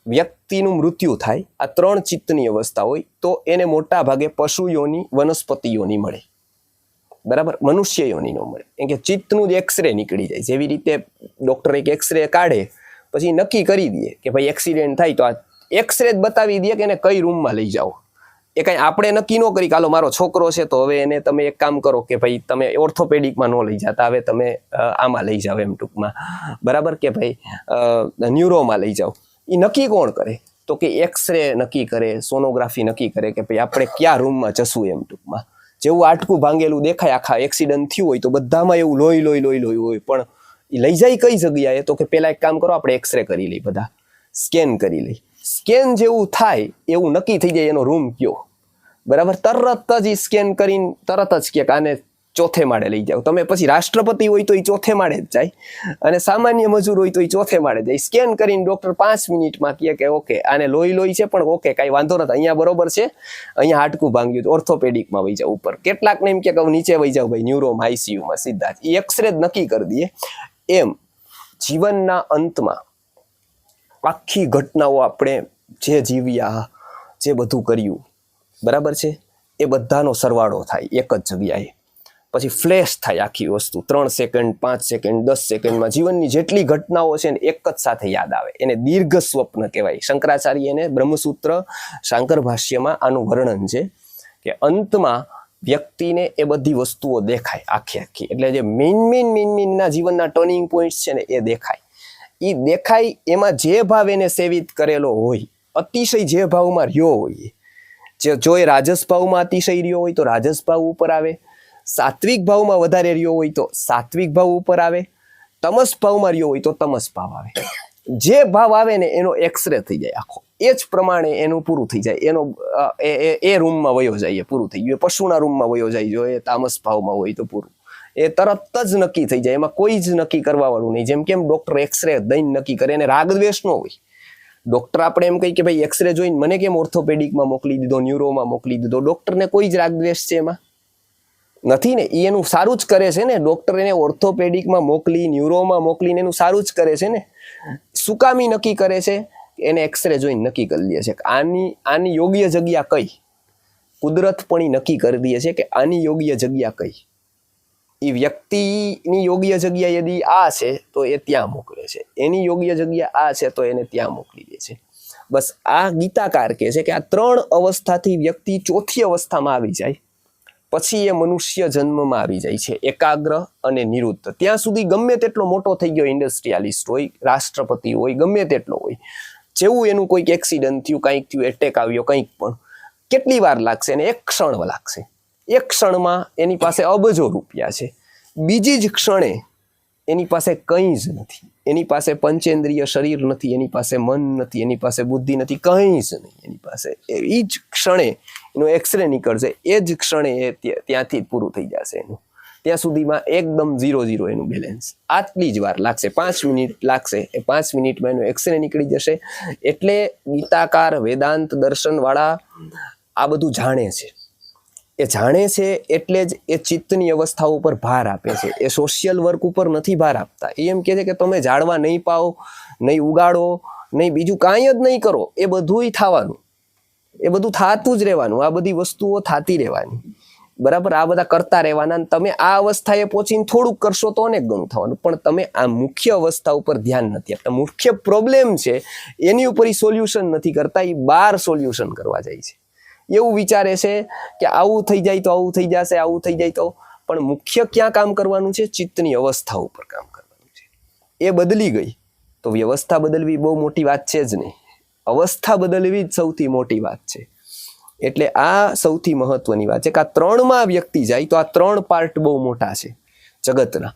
વ્યક્તિનું મૃત્યુ થાય, આ 3 ચિત્તની અવસ્થા હોય તો એને મોટા ભાગે પશુ યોની, વનસ્પતિ યોની મળે, બરાબર. મનુષ્ય યોની ન મળે. કેમ કે ચિત્તનું જ એક્સરે નીકળી જાય. જેવી રીતે ડોક્ટર એક એક્સરે કાઢે પછી નક્કી કરી દે કે ભાઈ એક્સિડન્ટ થાય તો આ એક્સરે જ બતાવી દે કે એને કઈ રૂમમાં લઈ જાઓ. એ કાંઈ આપણે નક્કી ન કરી, કાલો મારો છોકરો છે તો હવે એને તમે એક કામ કરો કે ભાઈ તમે ઓર્થોપેડિકમાં ન લઈ જતા, હવે તમે આમાં લઈ જાઓ એમ ટૂંકમાં, બરાબર. કે ભાઈ ન્યુરોમાં લઈ જાઓ. એ નક્કી કોણ કરે તો કે એક્સરે નક્કી કરે, સોનોગ્રાફી નક્કી કરે કે ભાઈ આપણે કયા રૂમમાં જશું એમ ટૂંકમાં. જેવું આટકું ભાંગેલું દેખાય, આખા એક્સિડન્ટ થયું હોય તો બધામાં એવું લોહી હોય, પણ એ લઈ જાય કઈ જગ્યાએ? તો કે પેલા એક કામ કરો, આપણે એક્સરે કરી લઈ, બધા સ્કેન કરી લઈ. સ્કેન જેવું થાય એવું નક્કી થઈ જાય એનો રૂમ કયો, બરાબર? તરત જ સ્કેન કરીને તરત જ કે આને ચોથે માળે લઈ જાઓ. તમે પછી રાષ્ટ્રપતિ હોય તો એ ચોથે માળે જ જાય, અને સામાન્ય મજૂર હોય તો એ ચોથે માળે જાય. સ્કેન કરીને ડોક્ટર 5 મિનિટમાં કહે કે ઓકે, આને લોહી છે પણ ઓકે, કાંઈ વાંધો નથી, અહીંયા બરોબર છે, અહીંયા હાડકું ભાંગ્યું, ઓર્થોપેડિકમાં વહી જાવ ઉપર. કેટલાકને એમ કે નીચે વહી જાવ ભાઈ ન્યુરોમાં, આઈસીયુમાં સીધા જ. એ એક્સરે જ નક્કી કરી દઈએ. એમ જીવનના અંતમાં આખી ઘટનાઓ આપણે જે જીવ્યા, જે બધું કર્યું, બરાબર છે, એ બધાનો સરવાળો થાય એક જ જગ્યાએ. પછી ફ્લેશ થાય આખી વસ્તુ. 3 સેકન્ડ, 5 સેકન્ડ, 10 સેકન્ડમાં જીવનની જેટલી ઘટનાઓ છે ને એક જ સાથે યાદ આવે. એને દીર્ઘ સ્વપ્ન કહેવાય. શંકરાચાર્ય એને બ્રહ્મસૂત્ર શાંકર ભાષ્યમાં આનું વર્ણન છે કે અંતમાં વ્યક્તિને એ બધી વસ્તુઓ દેખાય આખી. એટલે જે મેઇનના જીવનના ટર્નિંગ પોઈન્ટ્સ છે ને એ દેખાય. એ દેખાય એમાં જે ભાવ એને સેવિત કરેલો હોય, અતિશય જે ભાવમાં રહ્યો હોય, જો એ રાજસ ભાવમાં અતિશય રહ્યો હોય તો રાજસ ભાવ ઉપર આવે, સાત્વિક ભાવમાં વધારે રહ્યો હોય તો સાત્વિક ભાવ ઉપર આવે, તમસ ભાવમાં રહ્યો હોય તો તમસ ભાવ આવે. જે ભાવ આવે ને એનો એક્સરે થઈ જાય આખો. એ જ પ્રમાણે એનું પૂરું થઈ જાય. એનો એ રૂમમાં વયો જાય, પૂરું થઈ ગયું. પશુના રૂમમાં વયો જાય જો એ તામસ ભાવમાં હોય તો પૂરું. એ તરત જ નક્કી થઈ જાય. એમાં કોઈ જ નક્કી કરવા વાળું નહીં. જેમ કેમ ડોક્ટર એક્સરે દઈને નક્કી કરે, એને રાગ દ્વેષ ન હોય. ડોક્ટર આપણે એમ કહી કે ભાઈ એક્સરે જોઈને મને કેમ ઓર્થોપેડિકમાં મોકલી દીધો, ન્યુરોમાં મોકલી દીધો, ડોક્ટરને કોઈ જ રાગ દ્વેષ છે એમાં નથી ને. એ એનું સારું જ કરે છે ને. ડોક્ટર એને ઓર્થોપેડિકમાં મોકલી, ન્યુરોમાં મોકલીને એનું સારું જ કરે છે ને. સુકામી નક્કી કરે છે, એને એક્સરે જોઈને નક્કી કરી દે છે કે આની યોગ્ય જગ્યા કઈ. કુદરત પણ નક્કી કરી દે છે કે આની યોગ્ય જગ્યા કઈ. એ વ્યક્તિની યોગ્ય જગ્યા યદી આ છે તો એ ત્યાં મોકલે છે, એની યોગ્ય જગ્યા આ છે તો એને ત્યાં મોકલી દે છે. બસ આ ગીતાકાર કહે છે કે આ 3 અવસ્થાથી વ્યક્તિ ચોથી અવસ્થામાં આવી જાય, પછી એ મનુષ્ય જન્મમાં આવી જાય છે, એકાગ્ર અને નિરુદ્ધ. ત્યાં સુધી ગમે તેટલો મોટો થઈ ગયો, ઇન્ડસ્ટ્રીયાલિસ્ટ હોય, રાષ્ટ્રપતિ હોય, ગમે તેટલો હોય, જેવું એનું કોઈક એક્સિડન્ટ થયું, કંઈક થયું, એટેક આવ્યો, કંઈક પણ, કેટલી વાર લાગશે? એને 1 ક્ષણ લાગશે. 1 ક્ષણમાં એની પાસે અબજો રૂપિયા છે. બીજી જ ક્ષણે એની પાસે કંઈ જ નથી. એની પાસે પંચેન્દ્રિય શરીર નથી, એની પાસે મન નથી, એની પાસે બુદ્ધિ નથી, કંઈ જ નહીં એની પાસે. એ જ ક્ષણે એનો એક્સરે નીકળશે, એ જ ક્ષણે એ ત્યાંથી પૂરું થઈ જશે એનું. ત્યાં સુધીમાં એકદમ 0 એનું બેલેન્સ. આટલી જ વાર લાગશે, 5 મિનિટ લાગશે. એ 5 મિનિટમાં એનો એક્સરે નીકળી જશે. એટલે ગીતાકાર, વેદાંત દર્શનવાળા આ બધું જાણે છે. એ જાણે છે એટલે જ એ ચિત્તની અવસ્થા ઉપર ભાર આપે છે. એ સોશિયલ વર્ક ઉપર નથી ભાર આપતા. એ એમ કહે છે કે તમે ઝાડવા નહીં પાઓ, નહીં ઉગાડો, નહીં બીજું કાંઈ જ નહીં કરો, એ બધુંય થવાનું, એ બધું થતું જ રહેવાનું, આ બધી વસ્તુઓ થતી રહેવાની, બરાબર? આ બધા કરતા રહેવાના. તમે આ અવસ્થાએ પહોંચીને થોડુંક કરશો તો અનેક ગણું થવાનું, પણ તમે આ મુખ્ય અવસ્થા ઉપર ધ્યાન નથી આપતા. મુખ્ય પ્રોબ્લેમ છે એની ઉપર સોલ્યુશન નથી કરતા, એ બહાર સોલ્યુશન કરવા જાય છે. એવું વિચારે છે કે આવું થઈ જાય તો આવું થઈ જશે, આવું થઈ જાય તો. પણ મુખ્ય ક્યાં કામ કરવાનું છે? ચિત્તની અવસ્થા ઉપર કામ કરવાનું છે. એ બદલી ગઈ તો વ્યવસ્થા બદલવી બહુ મોટી વાત છે જ નહીં. અવસ્થા બદલવી જ સૌથી મોટી વાત છે. એટલે આ સૌથી મહત્વની વાત છે કે આ 3માં વ્યક્તિ જાય તો આ 3 પાર્ટ બહુ મોટા છે જગતના.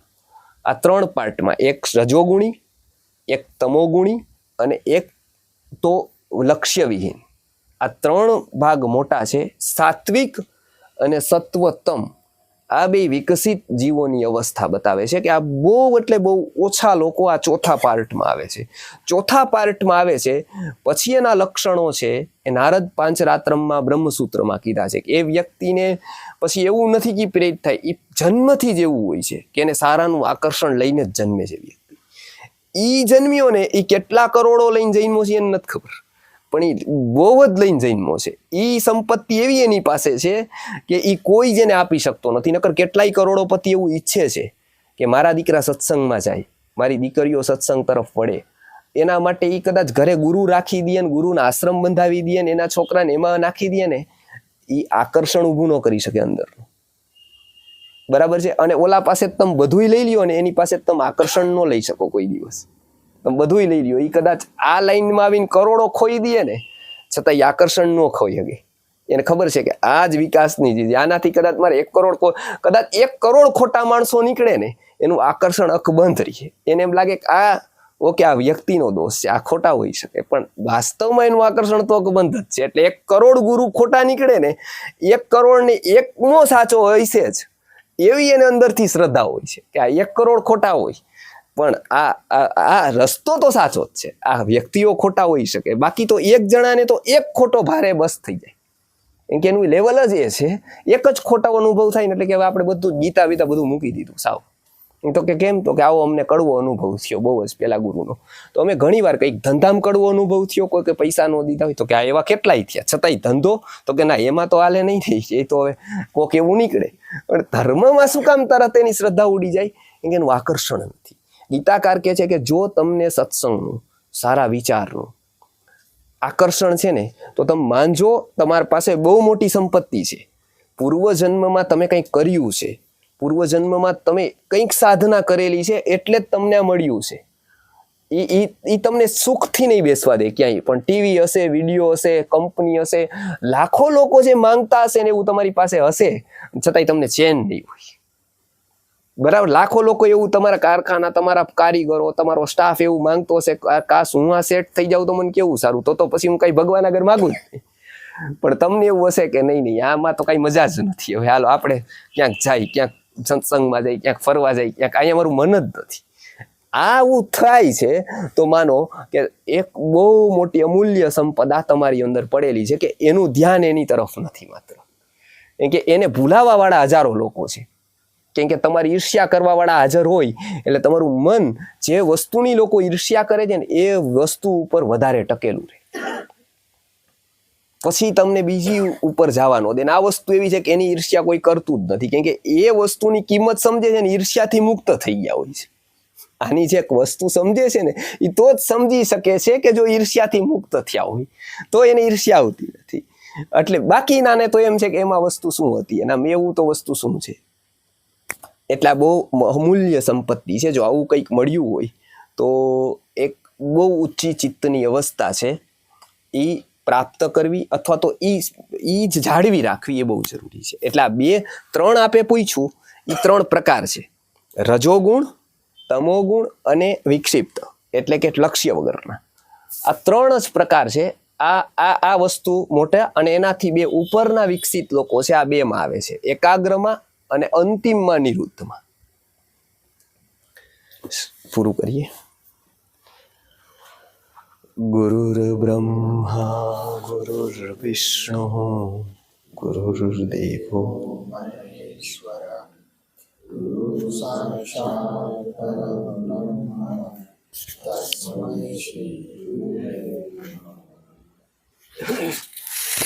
આ 3 પાર્ટમાં એક રજોગુણી, એક તમોગુણી અને એક તો લક્ષ્યવિહીન. આ 3 ભાગ મોટા છે. સાત્વિક અને સત્વતમ આ બે વિકસિત જીવોની અવસ્થા બતાવે છે કે આ બહુ એટલે બહુ ઓછા લોકો આ ચોથા પાર્ટમાં આવે છે. ચોથા પાર્ટમાં આવે છે પછી એના લક્ષણો છે એ નારદ પાંચરાત્રમમાં બ્રહ્મસૂત્રમાં કીધા છે કે એ વ્યક્તિને પછી એવું નથી કે પ્રેરિત થાય, એ જન્મથી જ એવું હોય છે કે એને સારાનું આકર્ષણ લઈને જ જન્મે છે વ્યક્તિ. એ જન્મ્યો ને એ કેટલા કરોડો લઈને જન્મો છે એને નથી ખબર, પણ એ બહુ જ લઈને જન્મો છે. એ સંપત્તિ એવી એની પાસે છે કે એ કોઈ જેને આપી શકતો નથી. નકર કેટલાય કરોડોપતિ એવું ઈચ્છે છે કે મારા દીકરા સત્સંગમાં જાય, મારી દીકરીઓ સત્સંગ તરફ વળે. એના માટે એ કદાચ ઘરે ગુરુ રાખી દે ને ગુરુના આશ્રમ બંધાવી દે ને એના છોકરાને એમાં નાખી દે ને, એ આકર્ષણ ઊભું ન કરી શકે અંદરનું, બરાબર છે? અને ઓલા પાસે તમે બધુંય લઈ લ્યો ને એની પાસે તમે આકર્ષણ ન લઈ શકો કોઈ દિવસ. તમે બધુંય લઈ લ્યો, એ કદાચ આ લાઈનમાં આવીને કરોડો ખોઈ દે ને છતાં એ આકર્ષણ ન ખોઈ શકે. એને ખબર છે કે આ જ વિકાસની ચીજ, આનાથી કદાચ મારે 1 કરોડ, કદાચ 1 કરોડ ખોટા માણસો નીકળે ને એનું આકર્ષણ અકબંધ રહે. એને એમ લાગે કે આ વ્યક્તિનો દોષ છે, આ ખોટા હોઈ શકે, પણ વાસ્તવમાં એનું આકર્ષણ તો અકબંધ જ છે. એટલે 1 કરોડ ગુરુ ખોટા નીકળે ને, 1 કરોડ ને 1મો સાચો હોય છે જ, એવી એને અંદરથી શ્રદ્ધા હોય છે કે આ 1 કરોડ ખોટા હોય, પણ આ રસ્તો તો સાચો જ છે. આ વ્યક્તિઓ ખોટા હોઈ શકે, બાકી તો 1 જણાને તો 1 ખોટો ભારે બસ થઈ જાય. કેમ કે એનું લેવલ જ એ છે, 1 જ ખોટો અનુભવ થાય ને એટલે કે હવે આપણે બધું ગીતા બીતા બધું મૂકી દીધું સાવ. તો કે કેમ? તો કે આવો અમને કડવો અનુભવ થયો બહુ જ પેલા ગુરુનો. તો અમે ઘણી વાર કંઈક ધંધામાં કડવો અનુભવ થયો, કોઈ કે પૈસા નો દીધા હોય, તો કે આ એવા કેટલાય થયા, છતાંય ધંધો, તો કે ના એમાં તો હાલે નહીં થઈ, એ તો હવે કોક એવું નીકળે. પણ ધર્મમાં શું કામ તરત એની શ્રદ્ધા ઉડી જાય? કેમ કે એનું આકર્ષણ નથી. ગીતાકાર કહે છે કે જો તમને સત્સંગનું, સારા વિચારનું આકર્ષણ છે ને, તો તમે માનજો તમારી પાસે બહુ મોટી સંપત્તિ છે. પૂર્વજન્મમાં તમે કંઈક કર્યું છે, પૂર્વજન્મમાં તમે કંઈક સાધના કરેલી છે, એટલે જ તમને આ મળ્યું છે. એ તમને સુખથી નહીં બેસવા દે ક્યાંય પણ. ટીવી હશે, વિડીયો હશે, કંપની હશે, લાખો લોકો જે માંગતા હશે ને એવું તમારી પાસે હશે, છતાંય તમને ચેન નહીં હોય. બરાબર? લાખો લોકો એવું તમારા કારખાના, તમારા કારીગરો, તમારો સ્ટાફ એવું માંગતો હશે, કાશ હું આ સેટ થઈ જાઉં તો મને કેવું સારું, તો પછી હું કઈ ભગવાન આગળ માગું જ નહીં. પણ તમને એવું હશે કે નહીં, આમાં તો કઈ મજા જ નથી, હવે હાલો આપણે ક્યાંક જાય, ક્યાંક સત્સંગમાં જાય, ક્યાંક ફરવા જાય, ક્યાંક અહીંયા મારું મન જ નથી. આવું થાય છે તો માનો કે એક બહુ મોટી અમૂલ્ય સંપદા તમારી અંદર પડેલી છે કે એનું ધ્યાન એની તરફ નથી માત્ર. કેમ કે એને ભૂલાવા વાળા હજારો લોકો છે. કેમ કે તમારી ઈર્ષ્યા કરવા વાળા હાજર હોય એટલે તમારું મન જે વસ્તુની લોકો ઈર્ષ્યા કરે છે ને એ વસ્તુ ઉપર વધારે ટકેલું રહે. પછી તમને બીજી ઉપર જવાનો દે. આ વસ્તુ એવી છે કે એની ઈર્ષ્યા કોઈ કરતું જ નથી, કેમ કે એ વસ્તુની કિંમત સમજે છે ને ઈર્ષ્યાથી મુક્ત થઈ ગયા હોય છે. આની જે વસ્તુ સમજે છે ને એ તો જ સમજી શકે છે કે જો ઈર્ષ્યાથી મુક્ત થયા હોય તો એને ઈર્ષ્યા આવતી નથી. એટલે બાકીનાને તો એમ છે કે એમાં વસ્તુ શું હતી, એના મેવું તો વસ્તુ શું છે. એટલે બહુ અમૂલ્ય સંપત્તિ છે. જો આવું કંઈક મળ્યું હોય તો એક બહુ ઊંચી ચિત્તની અવસ્થા છે, એ પ્રાપ્ત કરવી અથવા તો એ જ જાળવી રાખવી એ બહુ જરૂરી છે. એટલે આ 3 આપે પૂછ્યું, એ 3 પ્રકાર છે: રજોગુણ, તમોગુણ અને વિક્ષિપ્ત, એટલે કે લક્ષ્ય વગરના. આ 3 જ પ્રકાર છે. આ વસ્તુ મોટા, અને એનાથી 2 ઉપરના વિકસિત લોકો છે, આ 2માં આવે છે: એકાગ્રમાં અને અંતિમમાં નિરુદ્ધમાં. પૂરું કરીએ. ગુરુર બ્રહ્મા ગુરુર વિષ્ણુ ગુરુર્દેવો મહેશ્વર ગુરુ સાક્ષાત પરબ્રહ્મ તસ્મૈ શ્રી ગુરવે